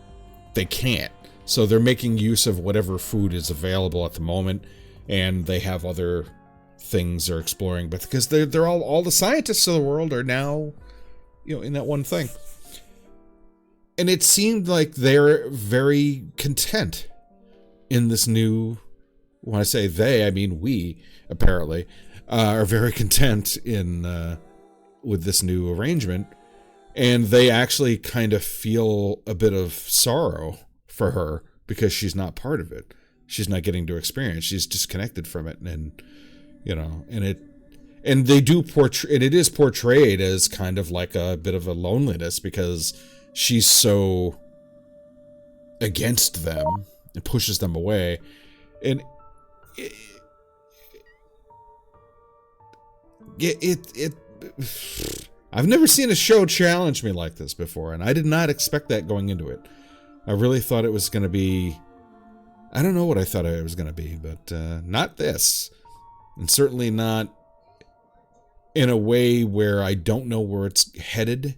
they can't. So they're making use of whatever food is available at the moment, and they have other things they're exploring. But because they're all the scientists of the world are now, in that one thing. And it seemed like they're very content in this new. When I say they, I mean we. Apparently, are very content with this new arrangement, and they actually kind of feel a bit of sorrow for her because she's not part of it. She's not getting to experience. She's disconnected from it, and they do portray, and it is portrayed as kind of like a bit of a loneliness because she's so against them and pushes them away, and I've never seen a show challenge me like this before, and I did not expect that going into it. I really thought it was going to be, I don't know what I thought it was going to be, but not this, and certainly not in a way where I don't know where it's headed.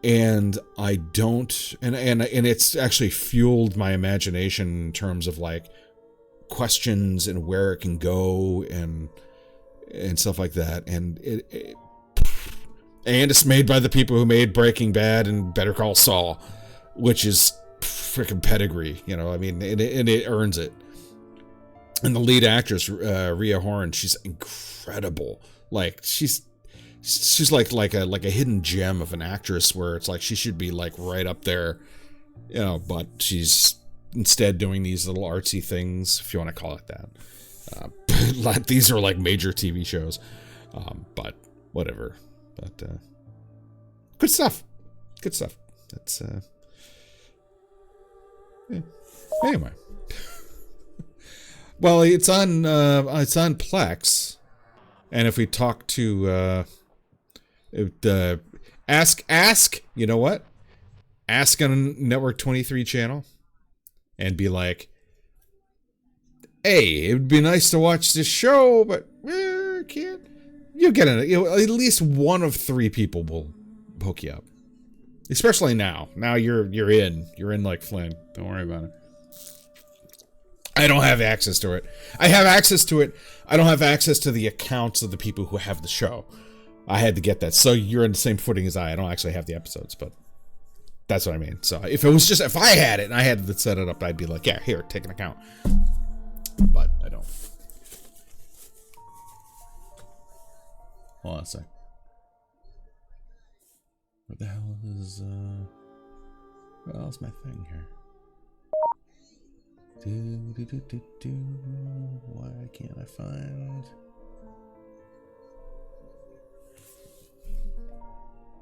And I don't, and it's actually fueled my imagination in terms of like questions and where it can go and stuff like that. And it's made by the people who made Breaking Bad and Better Call Saul, which is freaking pedigree, I mean, and it earns it. And the lead actress, Rhea Horn, she's incredible. Like she's like a hidden gem of an actress where it's like she should be like right up there, but she's instead doing these little artsy things, if you want to call it that. Like these are like major TV shows, but whatever. But Good stuff. Good stuff. That's yeah. Anyway. Well, it's on Plex, and if we talk to ask, you know what? Ask on Network 23 channel, and be like, hey, it would be nice to watch this show, but can't. You get it. At least one of 3 people will hook you up. Especially now. Now you're in. You're in like Flynn. Don't worry about it. I don't have access to it. I have access to it. I don't have access to the accounts of the people who have the show. I had to get that. So you're in the same footing as I don't actually have the episodes, but that's what I mean. So if I had it and I had to set it up, I'd be like, yeah, here, take an account. But I don't. Hold on a sec. What the hell is what else is my thing here? Why can't I find?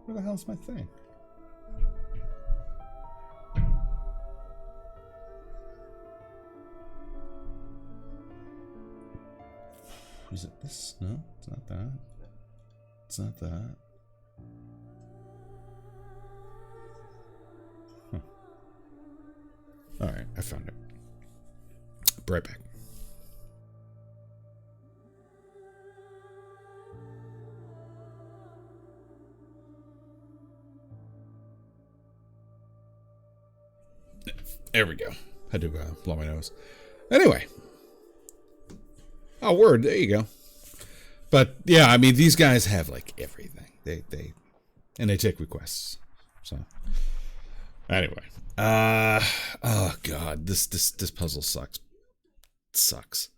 Where the hell's my thing? Is it this? No, it's not that. It's not that. Huh. Alright, I found it. Be right back. There we go. Had to blow my nose. Anyway. Oh, word. There you go. But yeah, I mean, these guys have like everything. They take requests. So anyway, oh god, this puzzle sucks. It sucks.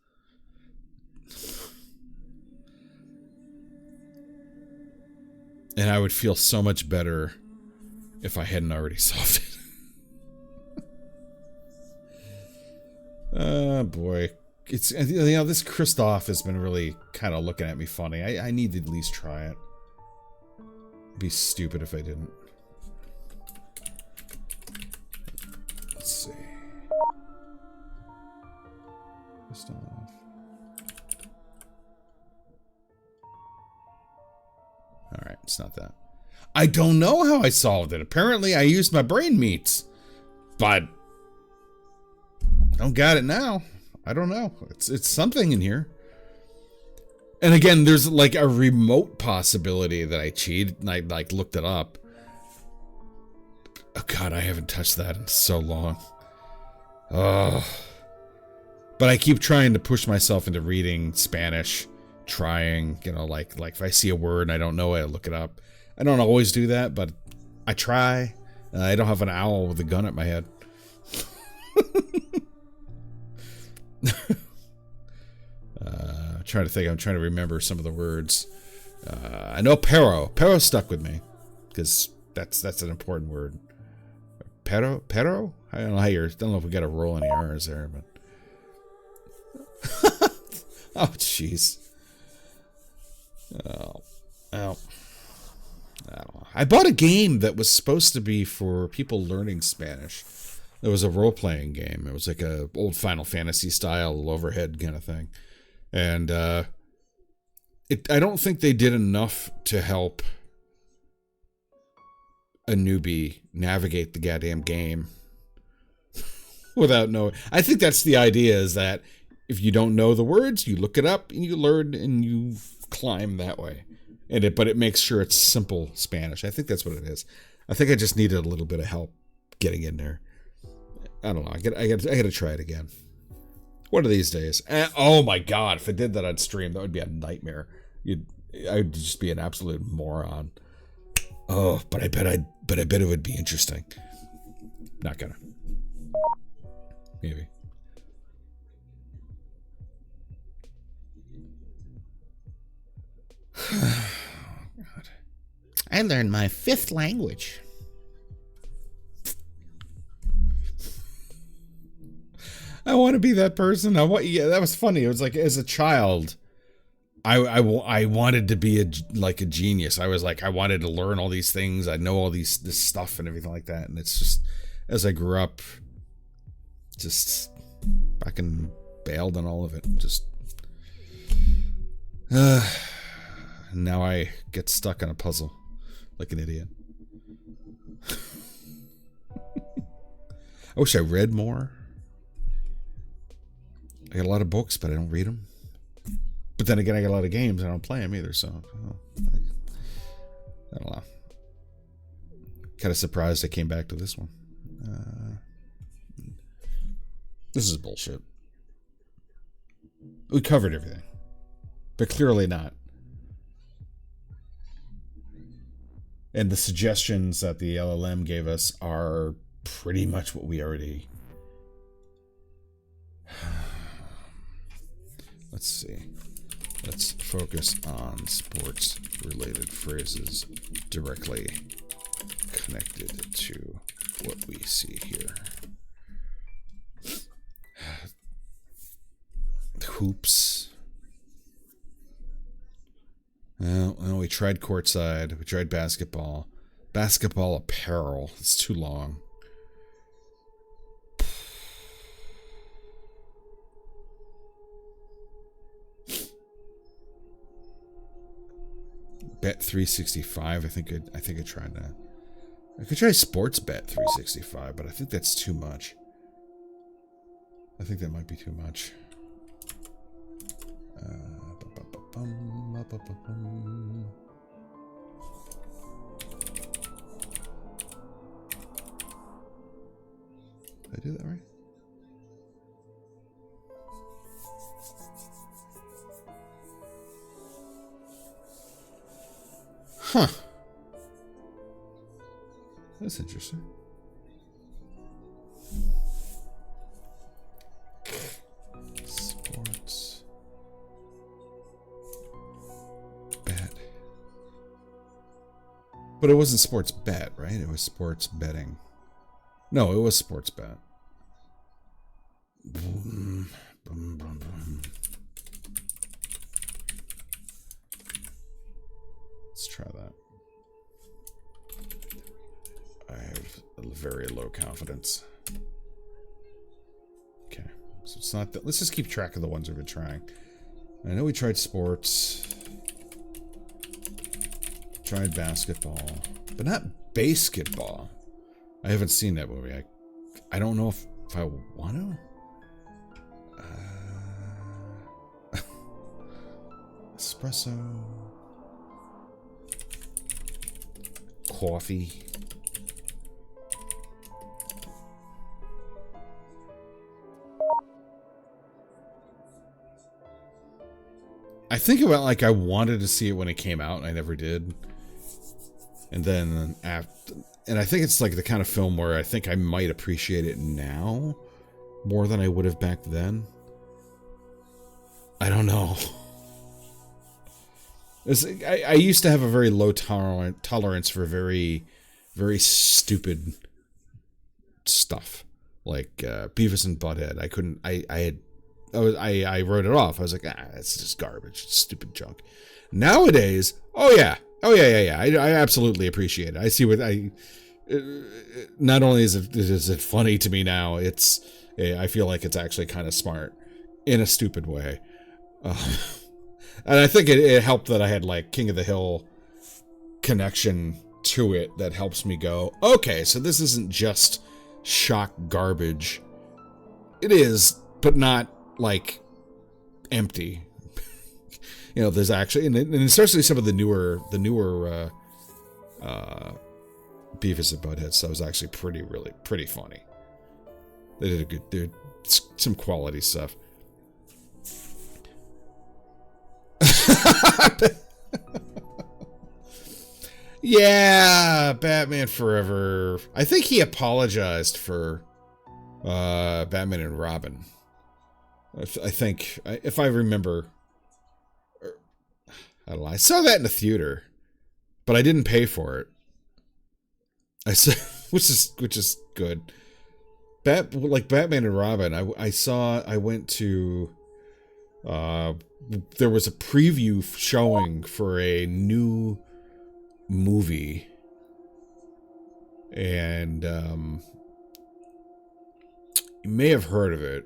And I would feel so much better if I hadn't already solved it. Oh boy. It's, you know, this Christoph has been really kind of looking at me funny. I need to at least try it. It'd be stupid if I didn't. Let's see. Christoph. Alright, it's not that. I don't know how I solved it. Apparently I used my brain meats. But I don't got it now. I don't know. It's something in here. And again, there's like a remote possibility that I cheated and I like looked it up. Oh god, I haven't touched that in so long. Oh. But I keep trying to push myself into reading Spanish, trying, you know, like if I see a word and I don't know it, I look it up. I don't always do that, but I try. I don't have an owl with a gun at my head. I'm trying to remember some of the words. I know pero. Pero stuck with me because that's an important word. Pero? I don't know how I don't know if we got a roll any R's there, but oh jeez. Oh. I don't know. I bought a game that was supposed to be for people learning Spanish. It was a role-playing game. It was like a old Final Fantasy style overhead kind of thing. And I don't think they did enough to help a newbie navigate the goddamn game without knowing. I think that's the idea, is that if you don't know the words, you look it up and you learn and you climb that way. But it makes sure it's simple Spanish. I think that's what it is. I think I just needed a little bit of help getting in there. I don't know. I got to try it again. One of these days. Oh my god! If I did that on stream, that would be a nightmare. I would just be an absolute moron. Oh, but I bet it would be interesting. Not gonna. Maybe. Oh, god. I learned my 5th language. I want to be that person. Yeah, that was funny. It was like, as a child, I wanted to be like a genius. I was like, I wanted to learn all these things. I know all this stuff and everything like that. And it's just, as I grew up, just fucking bailed on all of it. Just, now I get stuck on a puzzle like an idiot. I wish I read more. I got a lot of books, but I don't read them. But then again, I got a lot of games and I don't play them either, so I don't know. Kind of surprised I came back to this one. This is bullshit. We covered everything, but clearly not. And the suggestions that the LLM gave us are pretty much what we already... Let's see. Let's focus on sports-related phrases directly connected to what we see here. Hoops. Well, we tried courtside. We tried basketball. Basketball apparel. It's too long. Bet 365. I think I tried that. I could try sports bet 365, but I think that's too much. I think that might be too much. Did I do that right? Huh. That's interesting. Sports bet. But it wasn't sports bet, right? It was sports betting. No, it was sports bet. Boom, boom, boom, boom. Let's try that. I have a very low confidence. Okay, so it's not that. Let's just keep track of the ones we've been trying. I know we tried sports, tried basketball, but not basketball. I haven't seen that movie. I don't know if I want to. Espresso. Coffee. I think about like I wanted to see it when it came out and I never did. And then after, and I think it's like the kind of film where I think I might appreciate it now more than I would have back then. I don't know. I used to have a very low tolerance for very, very stupid stuff like Beavis and Butthead. I couldn't. I wrote it off. I was like, it's just garbage, stupid junk. Nowadays, yeah. I absolutely appreciate it. I see what not only is it funny to me now, I feel like it's actually kind of smart in a stupid way. And I think it helped that I had like King of the Hill connection to it that helps me go, okay, so this isn't just shock garbage. It is, but not like empty. You know, there's actually, and especially some of the newer Beavis and Butthead stuff was actually pretty funny. They did some quality stuff. Yeah, Batman Forever. I think he apologized for Batman and Robin. I think, if I remember, I don't know. I saw that in the theater, but I didn't pay for it. I saw, which is good. Batman and Robin. I went to There was a preview showing for a new movie, and you may have heard of it.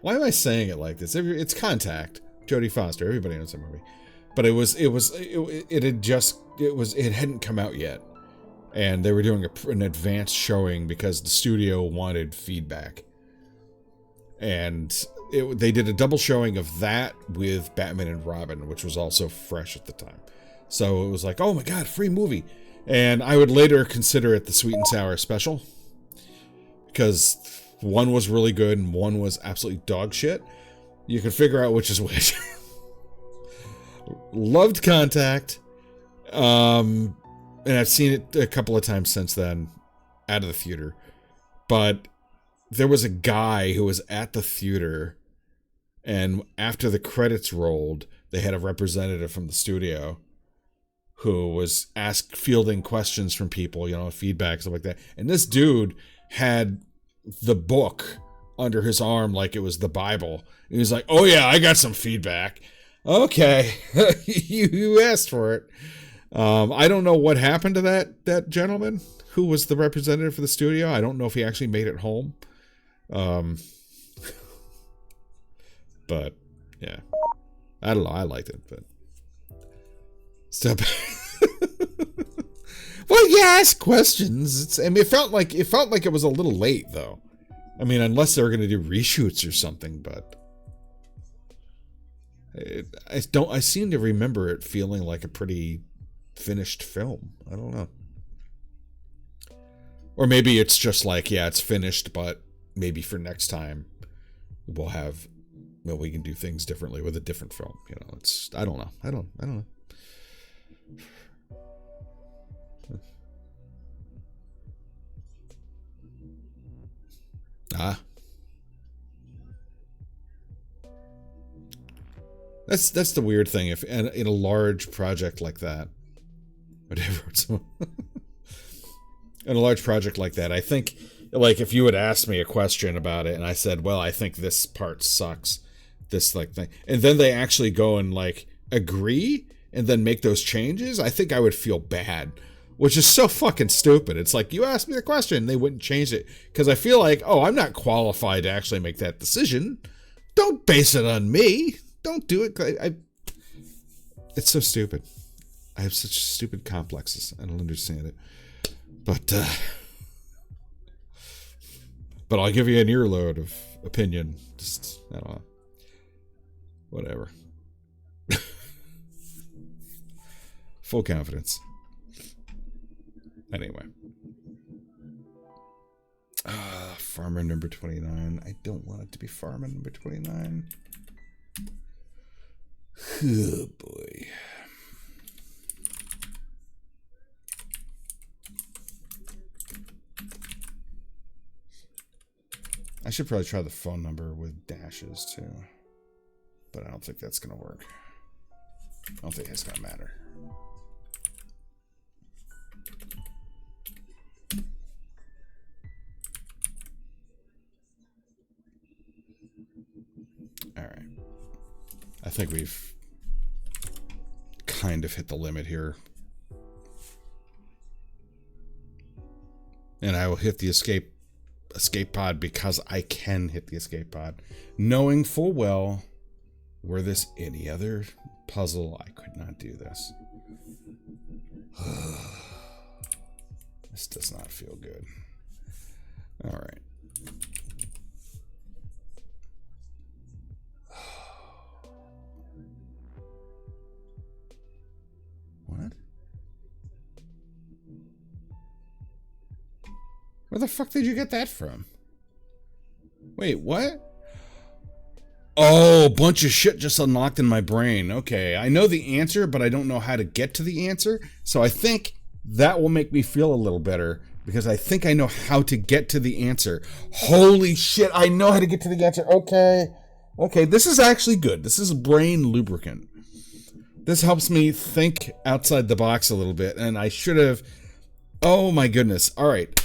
Why am I saying it like this? It's Contact. Jodie Foster. Everybody knows that movie. But it hadn't come out yet, and they were doing an advanced showing because the studio wanted feedback, and they did a double showing of that with Batman and Robin, which was also fresh at the time. So it was like, oh my god, free movie. And I would later consider it the Sweet and Sour special, because one was really good and one was absolutely dog shit. You can figure out which is which. Loved Contact. And I've seen it a couple of times since then out of the theater. But there was a guy who was at the theater, and after the credits rolled, they had a representative from the studio who was fielding questions from people, feedback, stuff like that. And this dude had the book under his arm like it was the Bible. And he was like, oh yeah, I got some feedback. Okay, you asked for it. I don't know what happened to that gentleman who was the representative for the studio. I don't know if he actually made it home. But yeah, I don't know. I liked it, but stop. Well, you ask questions. It felt like it was a little late, though. I mean, unless they were going to do reshoots or something, but I seem to remember it feeling like a pretty finished film. I don't know. Or maybe it's just like, yeah, it's finished, but maybe for next time we can do things differently with a different film. I don't know. I don't know. That's the weird thing. If in a large project like that, whatever. In a large project like that, I think, like, if you had asked me a question about it and I said, well, I think this part sucks, this thing, and then they actually go and agree and then make those changes, I think I would feel bad, which is so fucking stupid. It's like, you asked me a question, they wouldn't change it, because I feel like, oh, I'm not qualified to actually make that decision. Don't base it on me. Don't do it. It's so stupid. I have such stupid complexes. I don't understand it. But I'll give you an earload of opinion. Just, I don't know. Whatever. Full confidence. Anyway. Farmer number 29. I don't want it to be Farmer number 29. Oh, boy. I should probably try the phone number with dashes, too. But I don't think that's going to work. I don't think it's going to matter. Alright. I think we've kind of hit the limit here. And I will hit the escape pod because I can hit the escape pod, knowing full well, were this any other puzzle, I could not do this. This does not feel good. All right. What? Where the fuck did you get that from? Wait, what? Oh, bunch of shit just unlocked in my brain. Okay, I know the answer, but I don't know how to get to the answer. So I think that will make me feel a little better, because I think I know how to get to the answer. Holy shit, I know how to get to the answer. Okay. Okay, this is actually good. This is brain lubricant. This helps me think outside the box a little bit, and I should have... Oh my goodness. All right.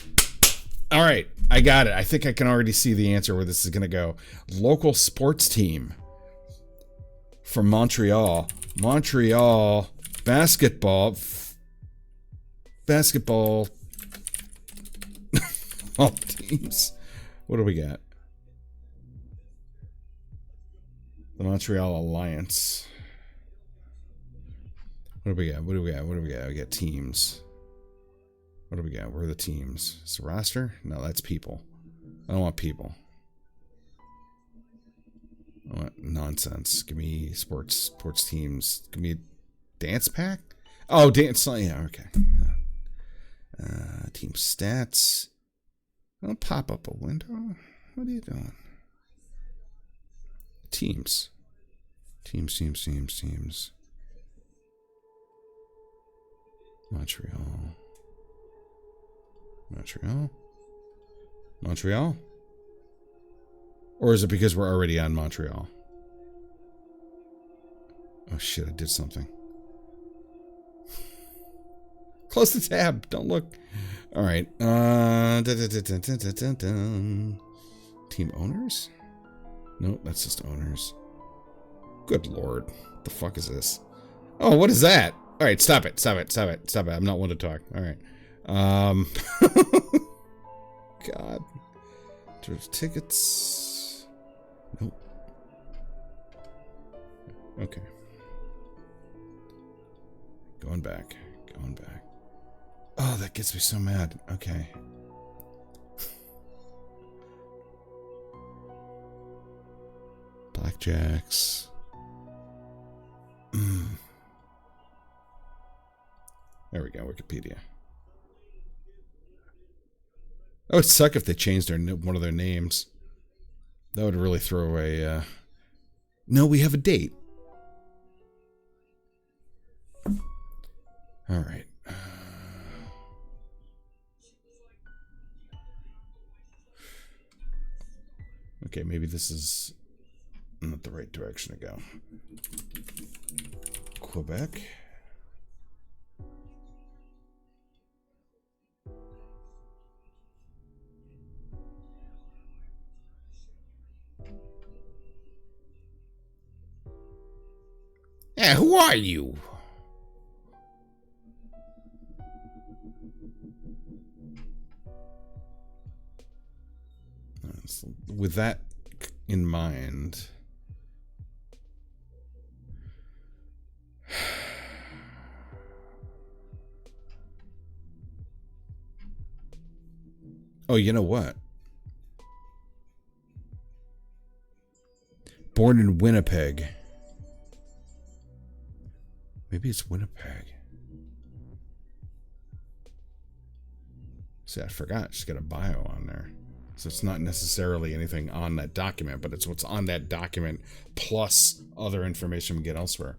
All right, I got it. I think I can already see the answer where this is going to go. Local sports team. from Montreal. Montreal basketball. Basketball. All teams. What do we got? The Montreal Alliance. What do we got? What do we got? What do we got? We got teams. What do we got? Where are the teams? Is the roster? No, that's people. I don't want people. I want nonsense. Give me sports teams. Give me a dance pack? Oh, dance. Yeah, okay. Team stats. Don't pop up a window. What are you doing? Teams. Teams. Montreal. Or is it because we're already on Montreal? Oh shit, I did something. Close the tab. Don't look. All right. Team owners? No, that's just owners. Good lord. What the fuck is this? Oh, what is that? All right, stop it. I'm not one to talk. All right. God. There's tickets. Nope. Okay. Going back. Oh, that gets me so mad. Okay. Blackjacks. There we go, Wikipedia. That would suck if they changed one of their names. That would really throw away. No, we have a date. All right. Okay, maybe this is not the right direction to go. Quebec. Yeah, who are you? With that in mind, oh, you know what? Born in Winnipeg. Maybe it's Winnipeg. See, I forgot. She's got a bio on there. So it's not necessarily anything on that document, but it's what's on that document plus other information we get elsewhere.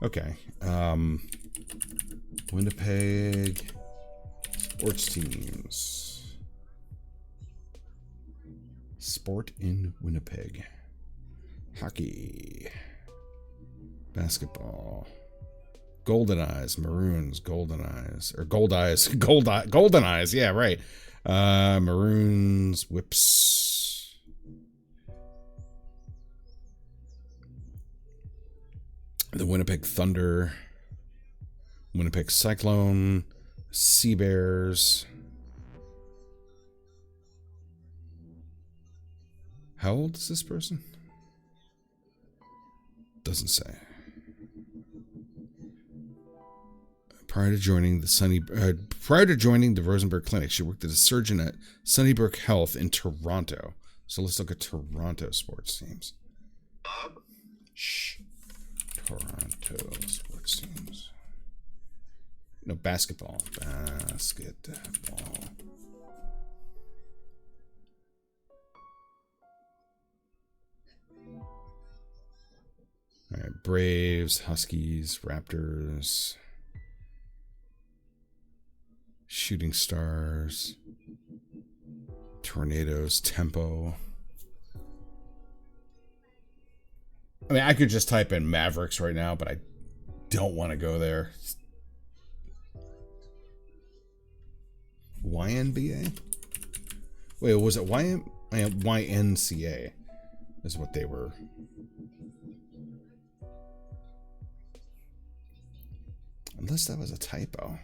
Okay. Winnipeg sports teams. Sport in Winnipeg. Hockey. Basketball. Golden Eyes, Maroons, Golden Eyes, or Gold Eyes, Golden Eyes, yeah, right. Maroons, Whips. The Winnipeg Thunder, Winnipeg Cyclone, Sea Bears. How old is this person? Doesn't say. Prior to joining the Rosenberg Clinic, she worked as a surgeon at Sunnybrook Health in Toronto. So let's look at Toronto sports teams. Shh. Toronto sports teams. No, basketball. Basketball. All right, Braves, Huskies, Raptors. Shooting Stars, Tornadoes, Tempo. I mean, I could just type in Mavericks right now, but I don't want to go there. YNBA? Wait, was it YNCA? Is what they were. Unless that was a typo.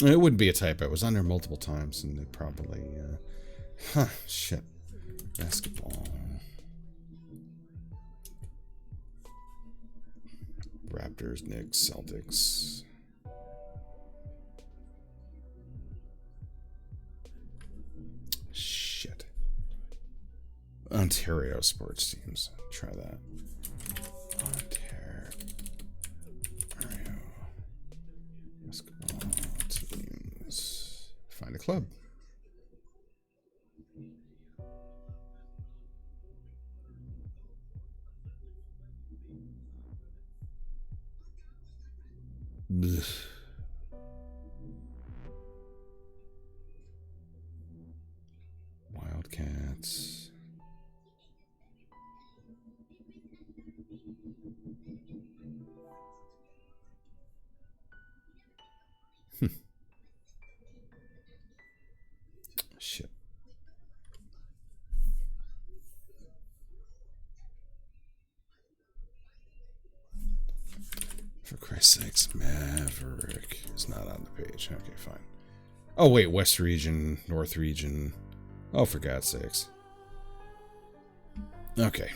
It wouldn't be a typo. It was on there multiple times, and they probably... shit. Basketball. Raptors, Knicks, Celtics. Shit. Ontario sports teams. Try that. Ontario. Basketball teams. Find a club. Blech. Wildcats. Shit. For Christ's sakes, Maverick is not on the page. Okay, fine. Oh, wait, West Region, North Region. Oh, for God's sakes. Okay.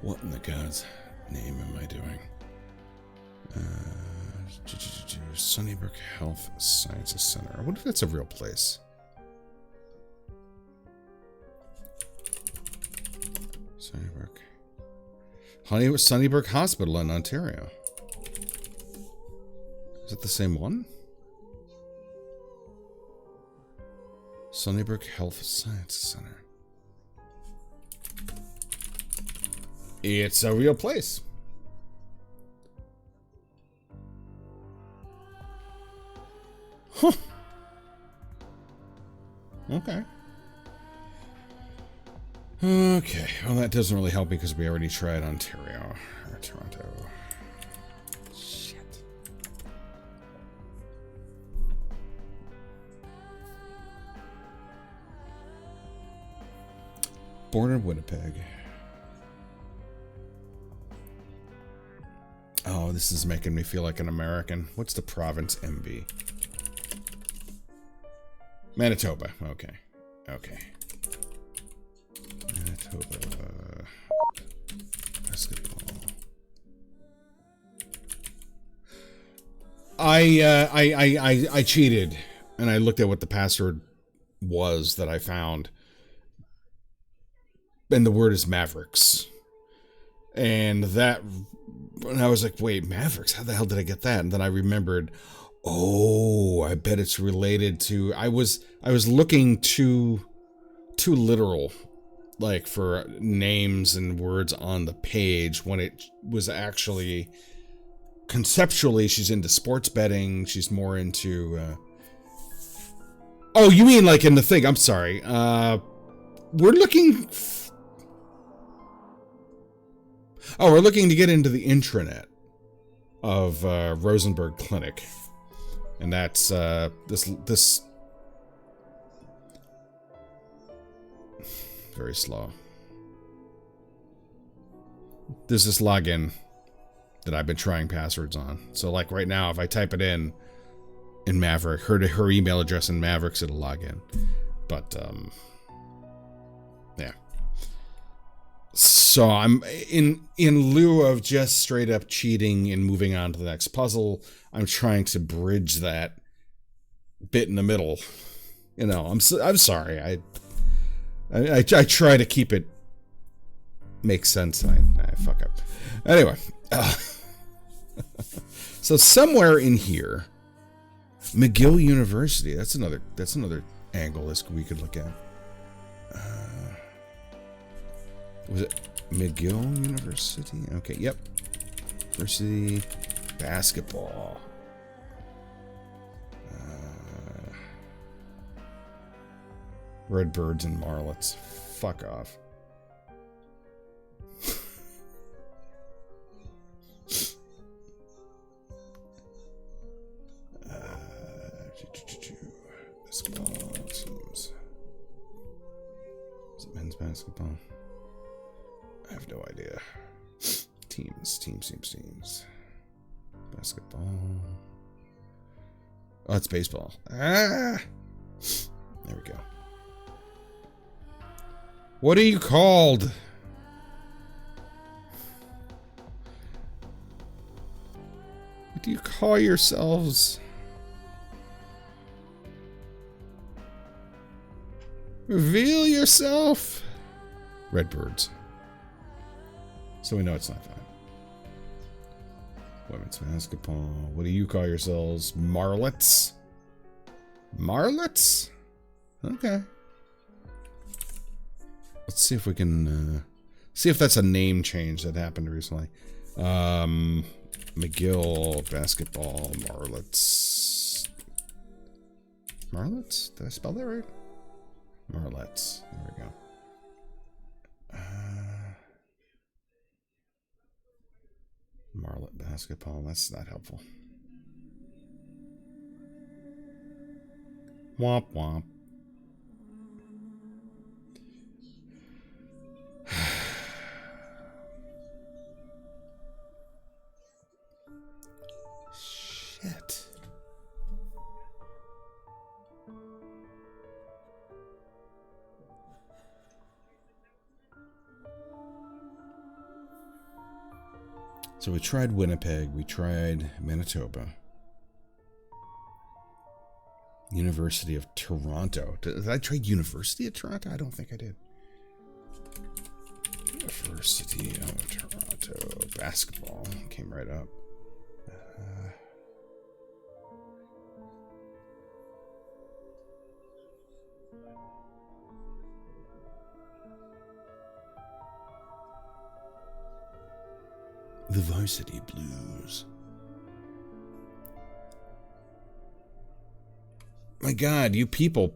What in the God's name am I doing? Sunnybrook Health Sciences Center. I wonder if that's a real place. Sunnybrook Hospital in Ontario. Is it the same one? Sunnybrook Health Sciences Center. It's a real place. Huh. Okay. Okay. Well, that doesn't really help because we already tried Ontario. Or Toronto. Shit. Born in Winnipeg. Oh, this is making me feel like an American. What's the province MB? Manitoba. Okay. Okay. Manitoba. Basketball. I cheated and I looked at what the password was that I found. And the word is Mavericks. And I was like, wait, Mavericks? How the hell did I get that? And then I remembered, oh, I bet it's related to... I was looking too literal, like, for names and words on the page when it was actually... Conceptually, she's into sports betting. She's more into... Oh, you mean like in the thing. I'm sorry. We're looking... Oh, we're looking to get into the intranet of Rosenberg Clinic. And that's this very slow. There's this login that I've been trying passwords on. So like right now, if I type it in Maverick, her email address in Mavericks, it'll log in. But yeah. So I'm in lieu of just straight up cheating and moving on to the next puzzle, I'm trying to bridge that bit in the middle. You know, I'm sorry. I try to keep it make sense. I fuck up. Anyway, so somewhere in here, McGill University. That's another angle we could look at. Was it McGill University? Okay, yep. University basketball. Redbirds and Marlets. Fuck off. Basketball teams. Is it men's basketball? I have no idea. Teams. Basketball. Oh, it's baseball. Ah! There we go. What are you called? What do you call yourselves? Reveal yourself. Redbirds. So we know it's not fine. Women's basketball. What do you call yourselves? Marlets? Marlets? Okay. Let's see if we can see if that's a name change that happened recently. McGill basketball Marlets. Marlets? Did I spell that right? Marlets. There we go. Marlet basketball. That's not helpful. Womp womp. Shit. So we tried Winnipeg, we tried Manitoba. University of Toronto. Did I try University of Toronto? I don't think I did. University of Toronto. Basketball. Came right up. The Varsity Blues. My God, you people,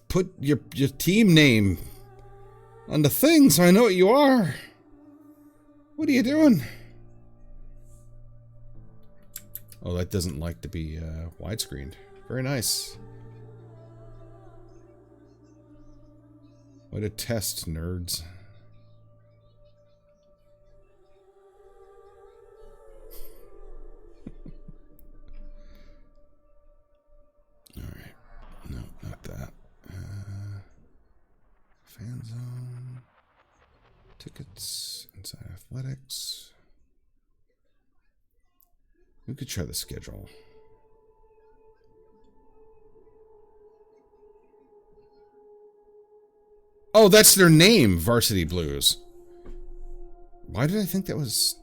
put your team name on the thing so I know what you are. What are you doing? Oh, that doesn't like to be widescreened. Very nice. What a test, nerds. Alright. No, not that. Fan zone. Tickets. Inside athletics. We could try the schedule. Oh, that's their name, Varsity Blues. Why did I think that was...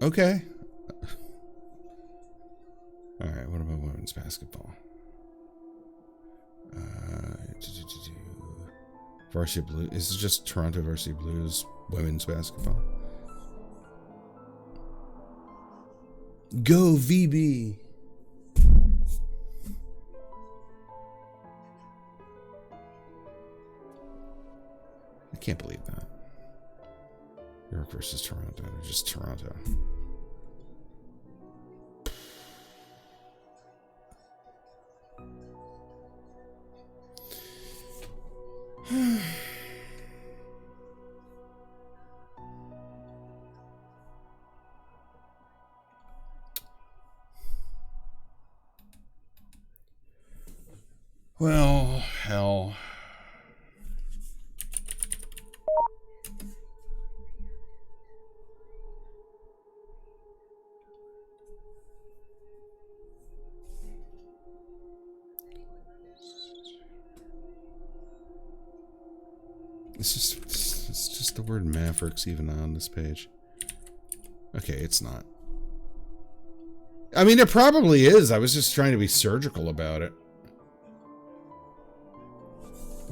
Okay. Alright, what about women's basketball? Varsity Blues. Is it just Toronto Varsity Blues women's basketball? Go VB! I can't believe that. York versus Toronto. They're just Toronto. Well, hell. It's just the word Mavericks even on this page. Okay, it's not. I mean, it probably is. I was just trying to be surgical about it.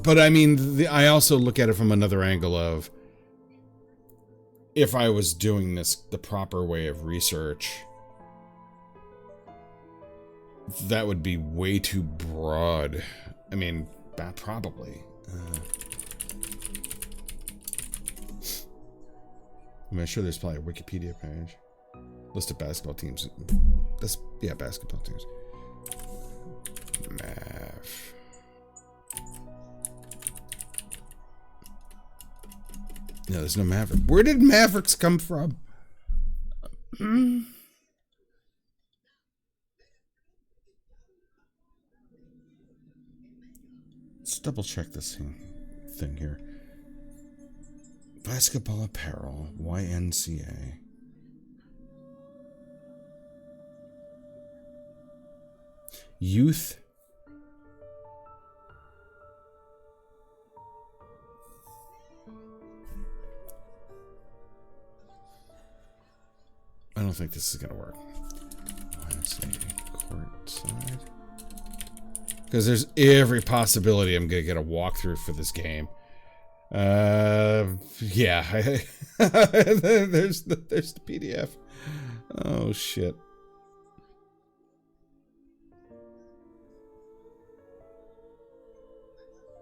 But I mean, I also look at it from another angle of, if I was doing this the proper way of research, that would be way too broad. I mean, probably. I mean, I'm sure there's probably a Wikipedia page. List of basketball teams. Yeah, basketball teams. Mav. No, there's no Maverick. Where did Mavericks come from? Let's double check this thing here. Basketball apparel, YNCA. Youth. I don't think this is gonna work. YNCA courtside. Because there's every possibility I'm gonna get a walkthrough for this game. Yeah. there's the PDF. Oh shit.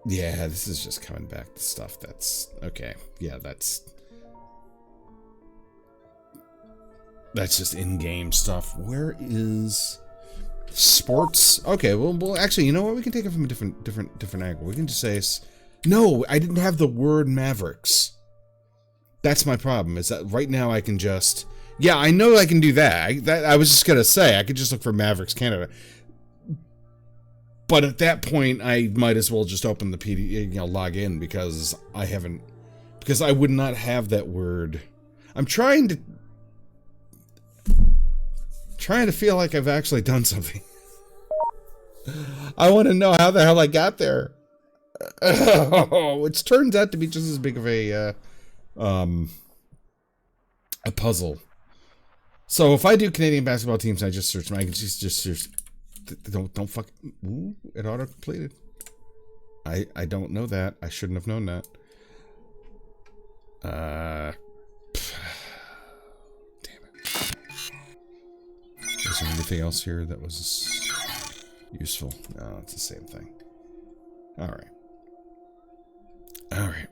Yeah, this is just coming back to stuff that's okay. Yeah, that's just in-game stuff. Where is sports? Okay, well, actually, you know what? We can take it from a different angle. We can just say, no, I didn't have the word Mavericks. That's my problem. Is that right now I can just, yeah, I know I can do that. I was just gonna say I could just look for Mavericks Canada. But at that point, I might as well just open the PD, log in because I would not have that word. I'm trying to feel like I've actually done something. I want to know how the hell I got there. Which turns out to be just as big of a puzzle. So if I do Canadian basketball teams, I just search. I can just search. Don't fuck. Ooh, it auto completed. I don't know that. I shouldn't have known that. Damn it. Is there anything else here that was useful? No, it's the same thing. All right.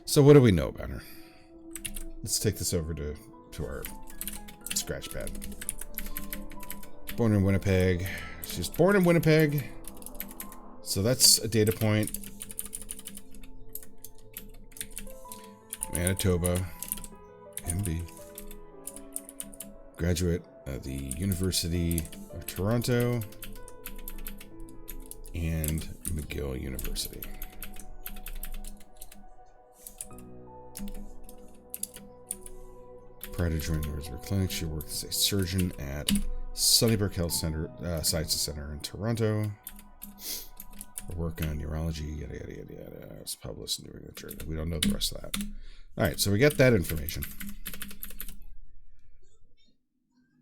So what do we know about her? Let's take this over to our scratch pad. Born in Winnipeg. She's born in Winnipeg. So that's a data point. Manitoba. MB. Graduate of the University of Toronto and McGill University. Prior to joining the Roseburg Clinic, she worked as a surgeon at Sunnybrook Health Center, Science Center in Toronto. Her work on neurology, yada yada yada yada. It was published in New England Journal. We don't know the rest of that. All right, so we got that information,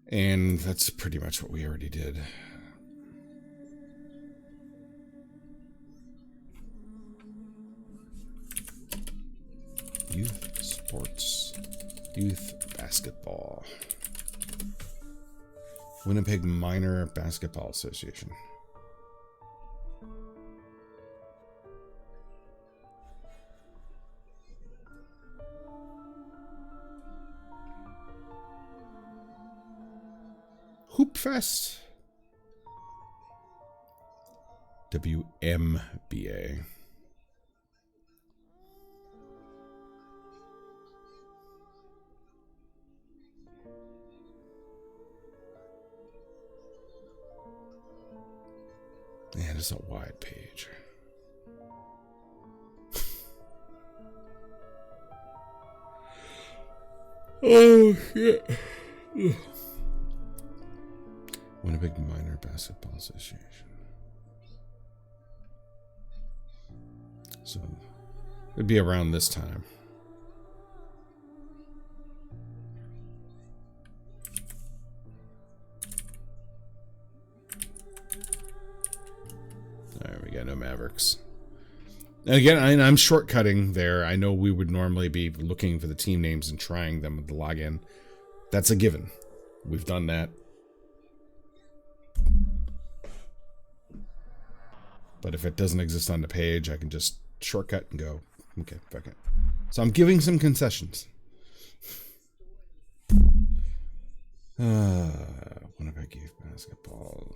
and that's pretty much what we already did. Youth sports, youth basketball. Winnipeg Minor Basketball Association. Hoop Fest. WMBA. Man, it's a wide page. Oh, shit. Winnipeg Minor Basketball Association. So, it'd be around this time. Alright, we got no Mavericks. And again, I'm shortcutting there. I know we would normally be looking for the team names and trying them with the login. That's a given. We've done that. But if it doesn't exist on the page, I can just shortcut and go, okay, fuck it. So I'm giving some concessions. Winnipeg Youth Basketball.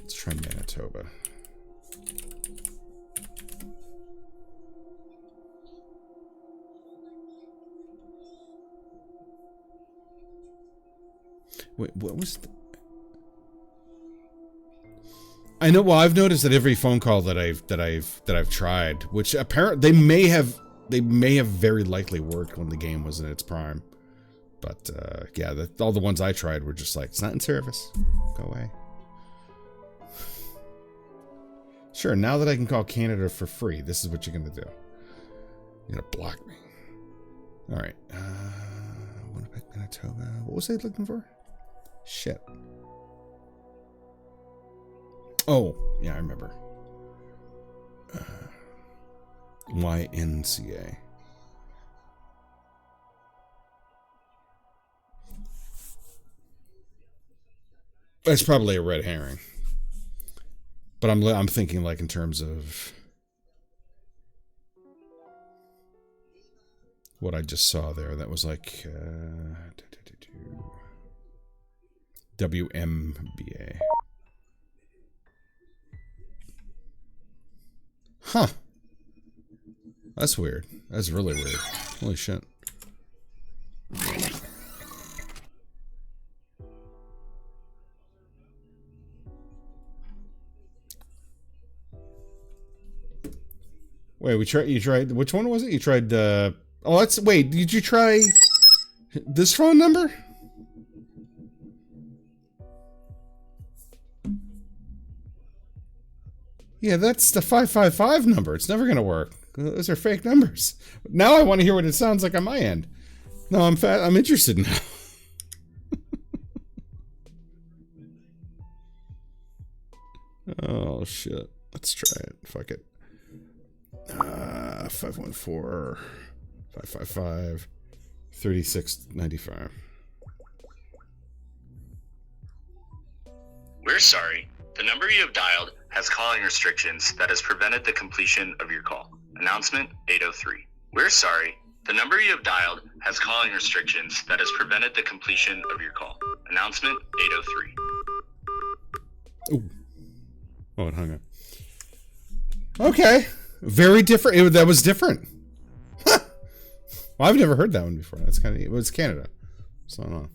Let's try Manitoba. Wait, what was I know. Well, I've noticed that every phone call that I've tried, which apparently they may have very likely worked when the game was in its prime, but yeah, all the ones I tried were just like, it's not in service. Go away. Sure. Now that I can call Canada for free, this is what you're gonna do. You're gonna block me. All right. Winnipeg, Manitoba. What was I looking for? Shit. Oh, yeah, I remember. YNCA. That's probably a red herring. But I'm thinking like in terms of what I just saw there. That was like WMBA. Huh. That's weird. That's really weird. Holy shit. Wait, you tried, which one was it? You tried, oh, wait, did you try this phone number? Yeah, that's the 555 number. It's never going to work. Those are fake numbers. Now I want to hear what it sounds like on my end. No, I'm interested now. Oh, shit. Let's try it. Fuck it. 514 555 3695. We're sorry. The number you have dialed has calling restrictions that has prevented the completion of your call. Announcement 803. We're sorry. The number you have dialed has calling restrictions that has prevented the completion of your call. Announcement 803. Ooh. Oh, it hung up. Okay. Very different. That was different. Huh. Well, I've never heard that one before. That's kind of, well, it's Canada. So I don't know.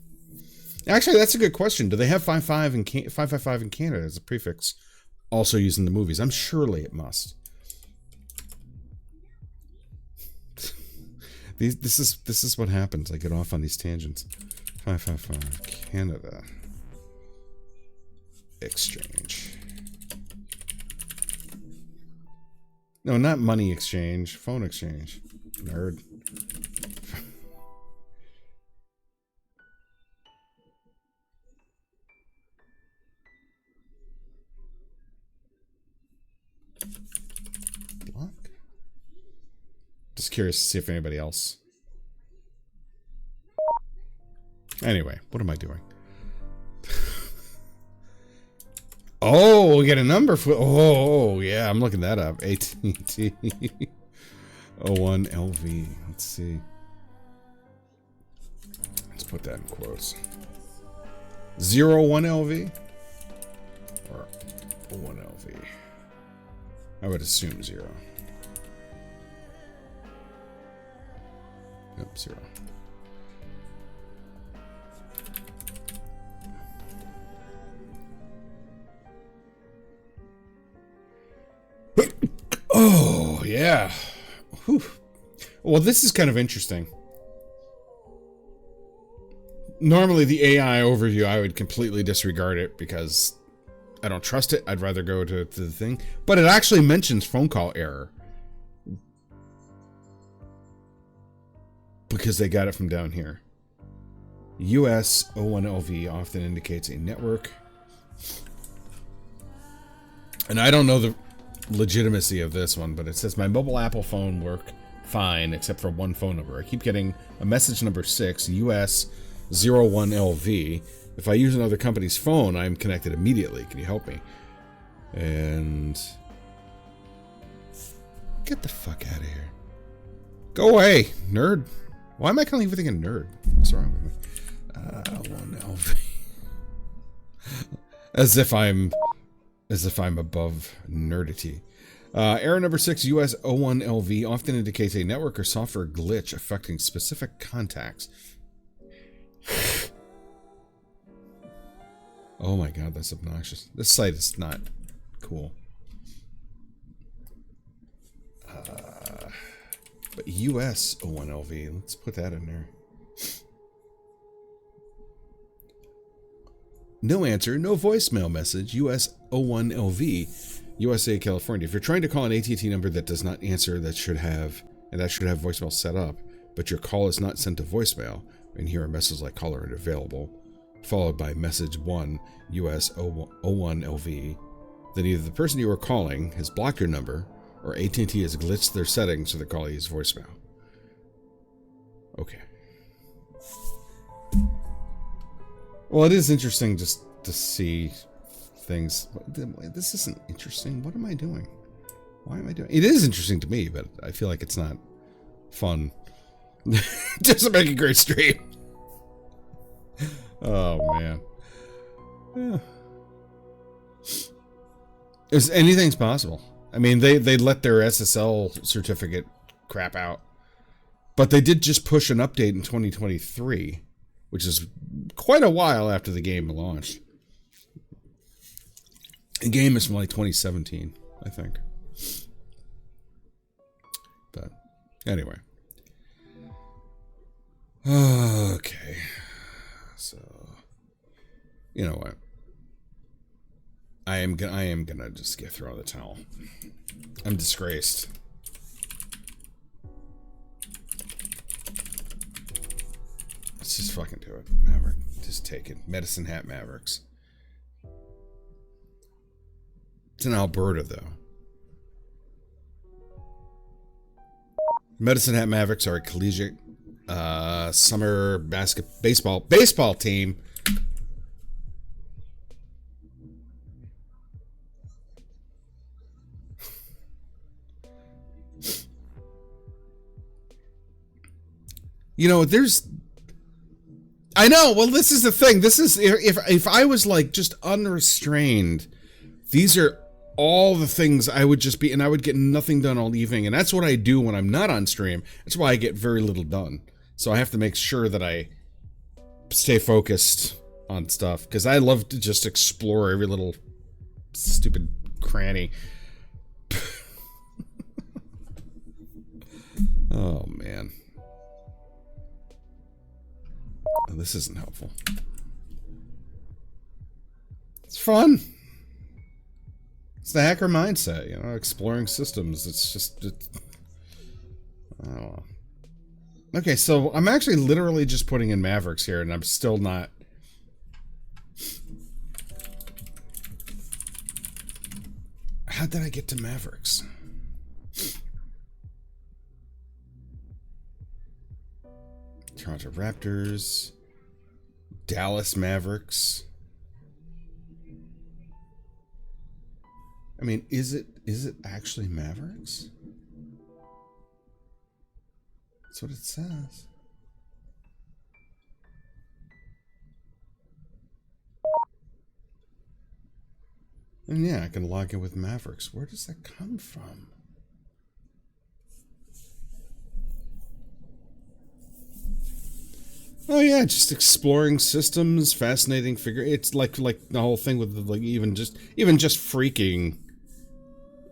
Actually, that's a good question. Do they have 555 in Canada as a prefix? Also used in the movies. I'm surely it must. This is what happens. I get off on these tangents. 555 Canada exchange. No, not money exchange. Phone exchange. Nerd. Block? Just curious to see if anybody else. Anyway, what am I doing? Oh, we get a number for. Oh, yeah, I'm looking that up. AT&T 01 LV. Let's see. Let's put that in quotes. 01 LV or 01 LV. I would assume 0. Yep, 0. Oh, yeah. Whew. Well, this is kind of interesting. Normally, the AI overview, I would completely disregard it because I don't trust it. I'd rather go to the thing. But it actually mentions phone call error. Because they got it from down here. US 01LV often indicates a network And I don't know the legitimacy of this one, but it says my mobile Apple phone work fine except for one phone number. I keep getting a message number 6, US 01LV. If I use another company's phone, I'm connected immediately. Can you help me? And get the fuck out of here. Go away, nerd. Why am I calling everything a nerd? What's wrong with me? 1LV. As if I'm above nerdity. Error number 6, US 01LV, often indicates a network or software glitch affecting specific contacts. Oh my god, that's obnoxious. This site is not cool. But US 01LV, let's put that in there. No answer, no voicemail message, US 01LV, USA, California. If you're trying to call an AT&T number that does not answer, that should have voicemail set up, but your call is not sent to voicemail, and hear a message like caller unavailable, followed by message 1, US 01LV, then either the person you are calling has blocked your number, or AT&T has glitched their settings so the call is voicemail. Okay. Well, it is interesting just to see things. This isn't interesting. What am I doing? Why am I doing? It is interesting to me, but I feel like it's not fun. Doesn't make a great stream. Oh man. Yeah. Anything's possible. I mean, they let their SSL certificate crap out, but they did just push an update in 2023, which is quite a while after the game launched. The game is from like 2017, I think. But anyway. Okay. So, you know what? I am gonna just throw the towel. I'm disgraced. Let's just fucking do it, Maverick. Just take it. Medicine Hat Mavericks. It's in Alberta, though. Medicine Hat Mavericks are a collegiate summer baseball team. You know, I know. Well, this is the thing. This is if I was like just unrestrained, these are all the things I would just be, and I would get nothing done all evening. And that's what I do when I'm not on stream. That's why I get very little done. So I have to make sure that I stay focused on stuff, because I love to just explore every little stupid cranny. Oh man. Oh, this isn't helpful. It's fun. It's the hacker mindset, you know, exploring systems. I don't know. Okay, so I'm actually literally just putting in Mavericks here, and I'm still not. How did I get to Mavericks? Toronto Raptors, Dallas Mavericks. I mean, is it actually Mavericks? That's what it says. And yeah, I can log in with Mavericks. Where does that come from? Oh yeah, just exploring systems, fascinating figure. It's like the whole thing with the, like even just freaking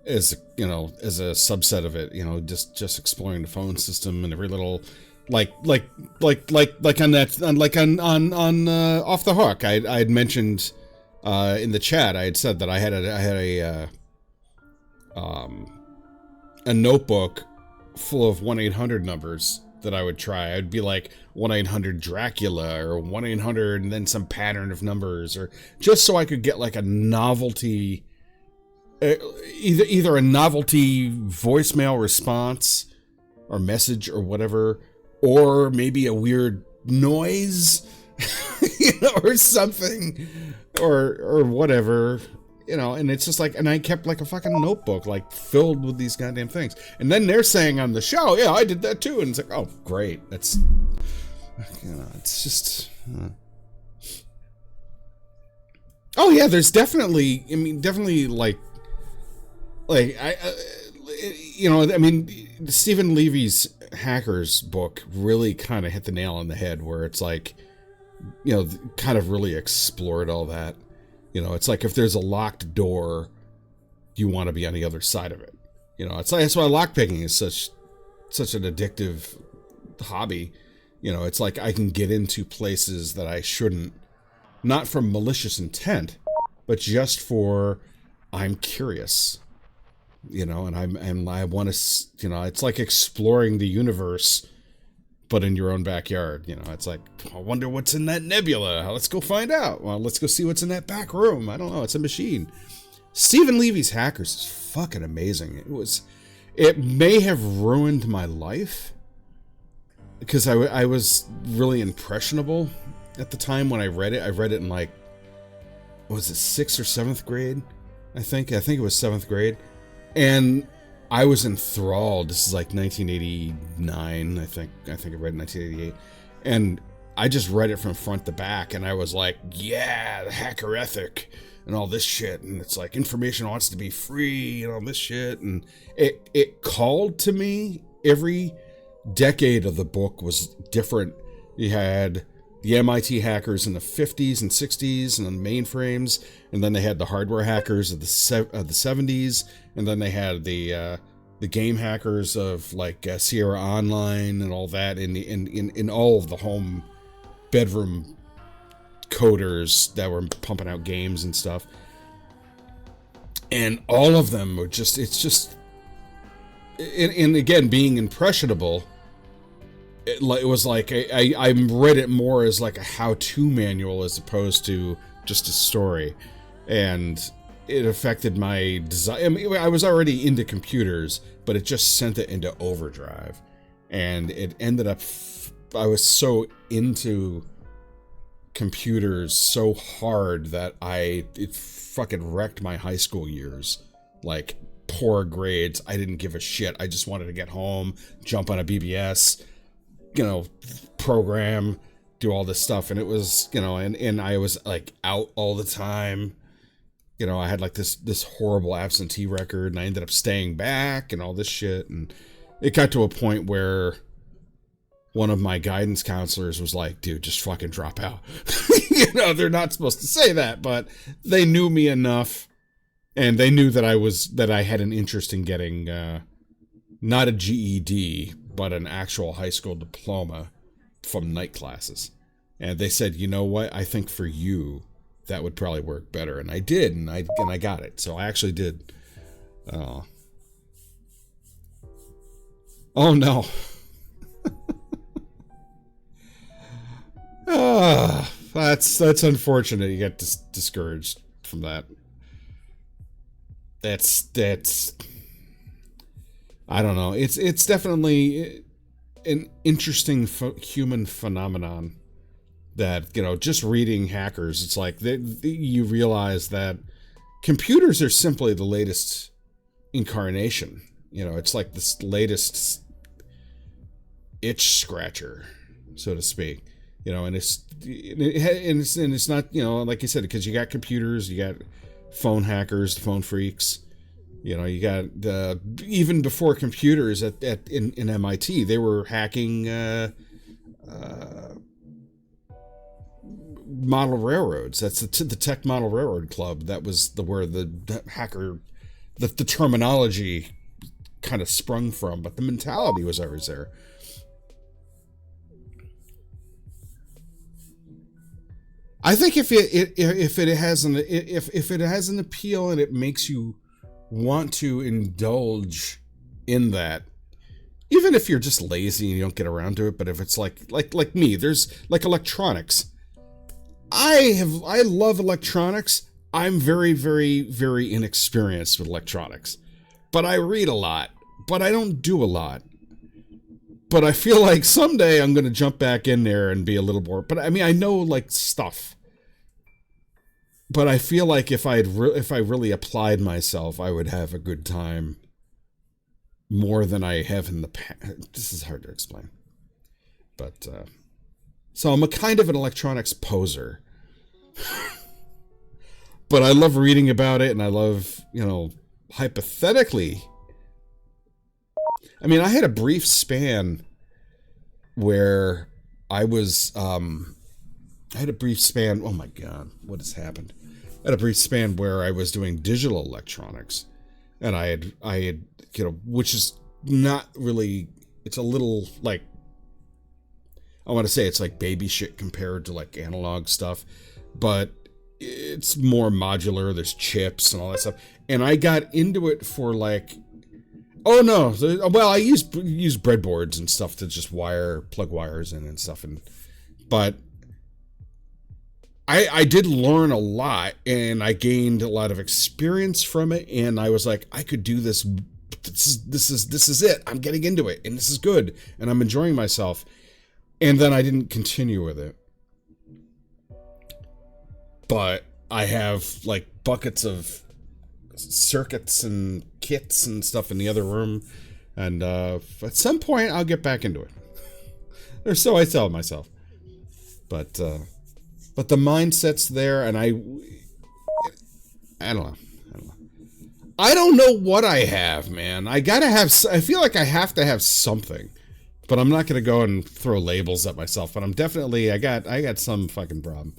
as, you know, as a subset of it, you know, just exploring the phone system and every little like on that on Off the Hook. I had mentioned in the chat, I had said that I had a notebook full of 1-800 numbers that I would try. I'd be like 1-800-Dracula or 1-800 and then some pattern of numbers, or just so I could get like a novelty, either a novelty voicemail response or message or whatever, or maybe a weird noise, or something, or whatever. And it's just like, and I kept like a fucking notebook, like filled with these goddamn things. And then they're saying on the show, yeah, I did that too. And it's like, oh, great. That's, it's just, oh yeah, there's definitely, like Stephen Levy's Hackers book really kind of hit the nail on the head, where it's like, kind of really explored all that. It's like if there's a locked door, you want to be on the other side of it. It's like, that's why lockpicking is such an addictive hobby. It's like I can get into places that I shouldn't, not from malicious intent, but just for I'm curious. And I want to, it's like exploring the universe, but in your own backyard. It's like, I wonder what's in that nebula. Let's go find out. Well, let's go see what's in that back room. I don't know. It's a machine. Stephen Levy's Hackers is fucking amazing. It may have ruined my life because I was really impressionable at the time when I read it. I read it in like, what was it, 6th or 7th grade? I think it was 7th grade. And I was enthralled. This is like 1989, I think I read it in 1988. And I just read it from front to back, and I was like, yeah, the hacker ethic and all this shit. And it's like, information wants to be free and all this shit. And it called to me. Every decade of the book was different. You had the MIT hackers in the 50s and 60s and on mainframes, and then they had the hardware hackers of the 70s, and then they had the game hackers of like Sierra Online and all that in all of the home bedroom coders that were pumping out games and stuff. And all of them were and again, being impressionable, it was like I read it more as like a how-to manual as opposed to just a story. And it affected my design. I mean, I was already into computers, but it just sent it into overdrive. And it ended up, I was so into computers so hard that it fucking wrecked my high school years. Like, poor grades. I didn't give a shit. I just wanted to get home, jump on a BBS, program, do all this stuff. And it was, and I was like out all the time. I had like this horrible absentee record, and I ended up staying back and all this shit. And it got to a point where one of my guidance counselors was like, dude, just fucking drop out. They're not supposed to say that, but they knew me enough, and they knew that I had an interest in getting, not a GED, but an actual high school diploma from night classes. And they said, you know what? I think for you, that would probably work better. And I did, and I got it. So I actually did. Oh no. That's unfortunate. You get discouraged from that. That's I don't know. It's definitely an interesting human phenomenon that, just reading Hackers, it's like you realize that computers are simply the latest incarnation. It's like this latest itch scratcher, so to speak. And it's not, like you said, because you got computers, you got phone hackers, phone freaks. You got even before computers in MIT, they were hacking model railroads. That's the Tech Model Railroad Club. That was where the hacker, the terminology kind of sprung from, but the mentality was always there. I think if it has an appeal and it makes you want to indulge in that, even if you're just lazy and you don't get around to it, but if it's like me, there's like electronics. I love electronics. I'm very, very, very inexperienced with electronics. But I read a lot. But I don't do a lot. But I feel like someday I'm going to jump back in there and be a little more... But I mean, I know, like, stuff. But I feel like if I really applied myself, I would have a good time more than I have in the past. This is hard to explain. But, so I'm a kind of an electronics poser. But I love reading about it, and I love, you know, hypothetically... I mean, I had a brief span where I was, oh my God, what has happened? I had a brief span where I was doing digital electronics, and I had, you know, which is not really, it's a little, like, I want to say it's like baby shit compared to, like, analog stuff, but it's more modular, there's chips and all that stuff, and I got into it for, like, oh no! Well, I use breadboards and stuff to just plug wires in and stuff, but I did learn a lot, and I gained a lot of experience from it, and I was like, I could do this. This is it. I'm getting into it, and this is good, and I'm enjoying myself. And then I didn't continue with it, but I have like buckets of circuits and kits and stuff in the other room, and at some point I'll get back into it, or so I tell myself. But the mindset's there, and I don't know what I have, man. I feel like I have to have something, but I'm not gonna go and throw labels at myself. But I'm definitely, I got some fucking problem.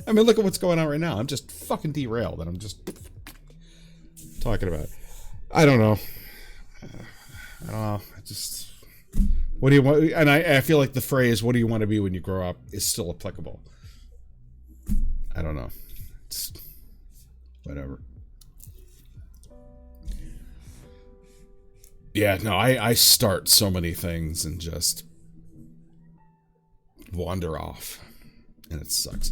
I mean, look at what's going on right now. I'm just fucking derailed, and I'm just talking about it. I don't know. What do you want? And I feel like the phrase, what do you want to be when you grow up, is still applicable. I don't know. It's whatever. Yeah, no, I start so many things and just wander off, and it sucks.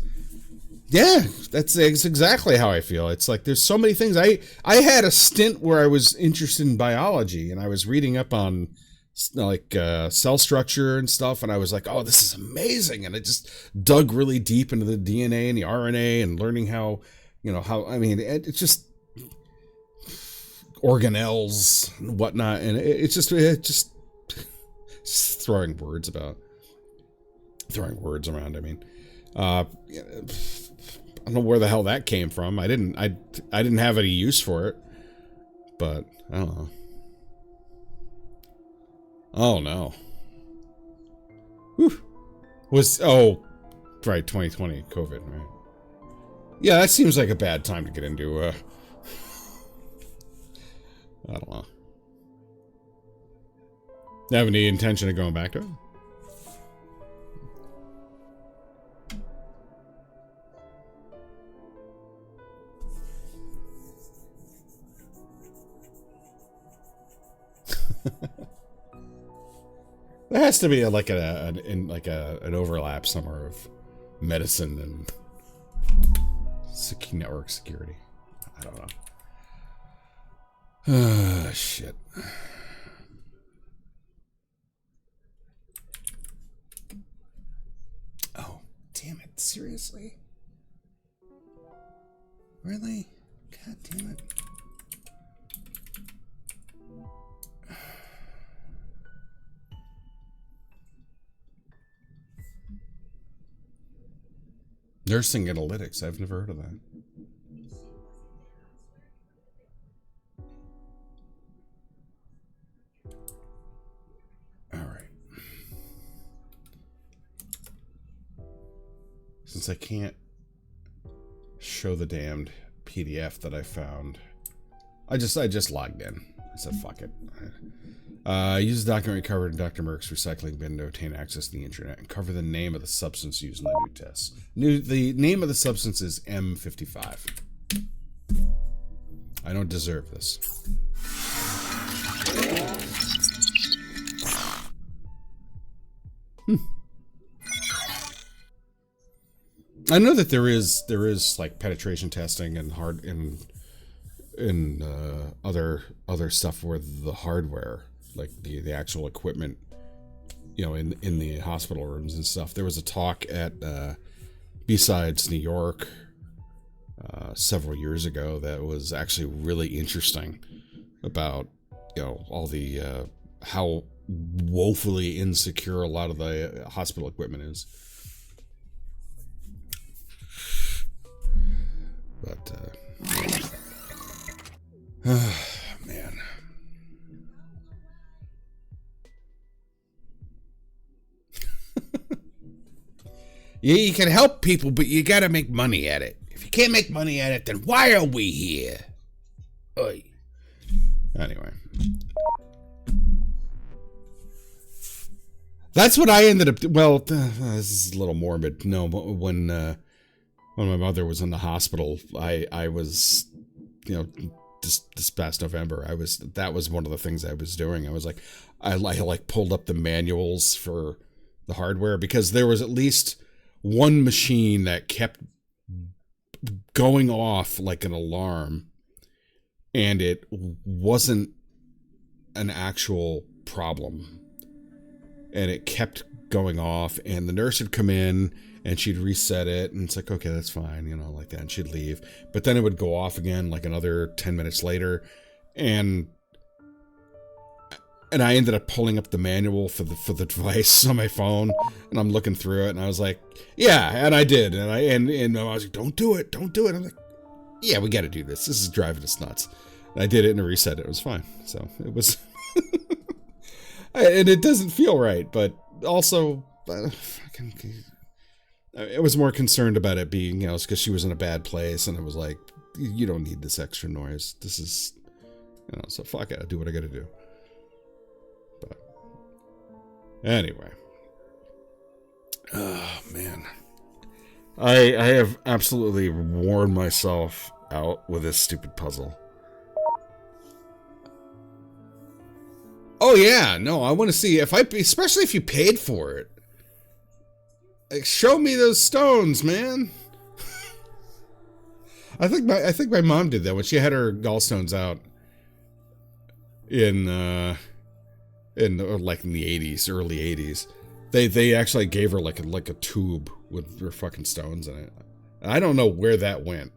Yeah, that's exactly how I feel. It's like there's so many things. I had a stint where I was interested in biology, and I was reading up on like cell structure and stuff, and I was like, oh, this is amazing. And I just dug really deep into the DNA and the RNA and learning how, you know, I mean, it's just organelles and whatnot. And it's just throwing words around. I mean, I don't know where the hell that came from. I didn't have any use for it, but I don't know. Oh no. Whew. Right, 2020, COVID, right? Yeah, that seems like a bad time to get into, I don't know. Have any intention of going back to it? There has to be an overlap somewhere of medicine and network security. I don't know. Shit. Oh, damn it. Seriously? Really? God damn it. Nursing analytics. I've never heard of that. All right. Since I can't show the damned PDF that I found, I just logged in. I said, fuck it. Use the document recovered in Dr. Merck's recycling bin to obtain access to the internet and cover the name of the substance used in the new test. The name of the substance is M55. I don't deserve this. I know that there is like penetration testing and other stuff where the hardware, like the actual equipment, in the hospital rooms and stuff. There was a talk at B-Sides New York several years ago that was actually really interesting about all the how woefully insecure a lot of the hospital equipment is. But man. Yeah, you can help people, but you gotta make money at it. If you can't make money at it, then why are we here? Oy. Anyway. That's what I ended up... Well, this is a little morbid. No, but when my mother was in the hospital, I was, this past November, that was one of the things I was doing. I was like, I pulled up the manuals for the hardware, because there was at least one machine that kept going off like an alarm, and it wasn't an actual problem, and it kept going off, and the nurse would come in and she'd reset it, and it's like, okay, that's fine, like that, and she'd leave, but then it would go off again like another 10 minutes later, and I ended up pulling up the manual for the device on my phone, and I'm looking through it, and I was like, yeah, and I did, and I was like, don't do it. I'm like, yeah, we got to do this. This is driving us nuts. And I did it, and I reset it. It was fine. So it was, and it doesn't feel right, but also, I was more concerned about it being, because she was in a bad place, and it was like, you don't need this extra noise. This is, so fuck it. I'll do what I got to do. But anyway, oh man, I have absolutely worn myself out with this stupid puzzle. Oh yeah, no, I want to see especially if you paid for it. Like, show me those stones, man. I think my mom did that when she had her gallstones out in the 80s, early 80s. They actually gave her like a tube with her fucking stones in it. I don't know where that went.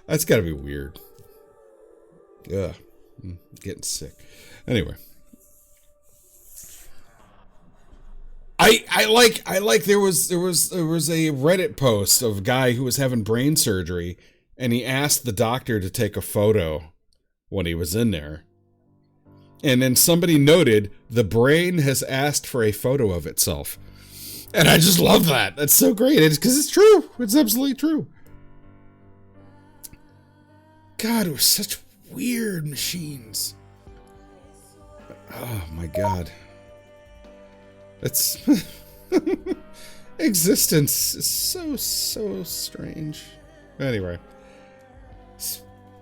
That's gotta be weird. Ugh. I'm getting sick. Anyway. I like there was a Reddit post of a guy who was having brain surgery, and he asked the doctor to take a photo when he was in there. And then somebody noted, the brain has asked for a photo of itself. And I just love that. That's so great. It's because it's true. It's absolutely true. God, it was such weird machines. Oh my God. It's existence is so strange. Anyway,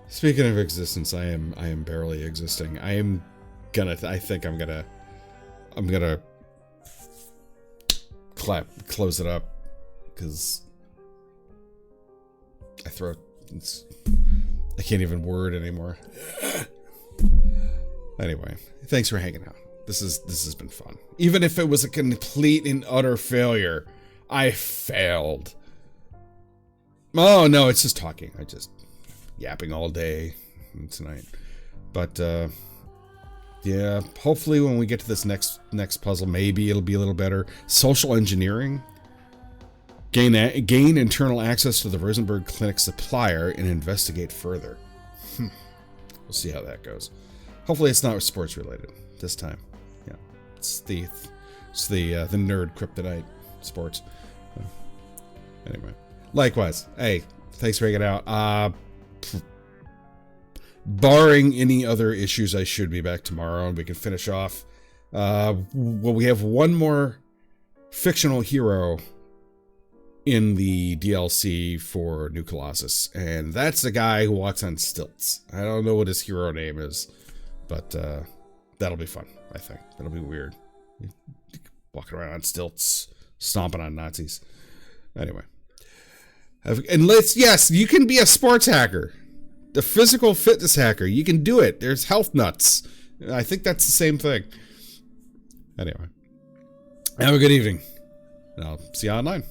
speaking of existence, I am barely existing. I think I'm gonna close it up, because I can't even word anymore. Anyway, thanks for hanging out. This has been fun. Even if it was a complete and utter failure, I failed. Oh no, it's just talking. I just yapping all day tonight. But yeah, hopefully when we get to this next puzzle, maybe it'll be a little better. Social engineering. Gain internal access to the Rosenberg Clinic supplier and investigate further. We'll see how that goes. Hopefully it's not sports related this time. Yeah, it's the nerd kryptonite sports. Anyway, likewise. Hey, thanks for hanging out. Barring any other issues, I should be back tomorrow, and we can finish off. Well, we have one more fictional hero in the DLC for New Colossus, and that's the guy who walks on stilts. I don't know what his hero name is, but that'll be fun. I think that'll be weird. Walking around on stilts, stomping on Nazis. Anyway, and yes, you can be a sports hacker, the physical fitness hacker. You can do it. There's health nuts. I think that's the same thing. Anyway, have a good evening. And I'll see you online.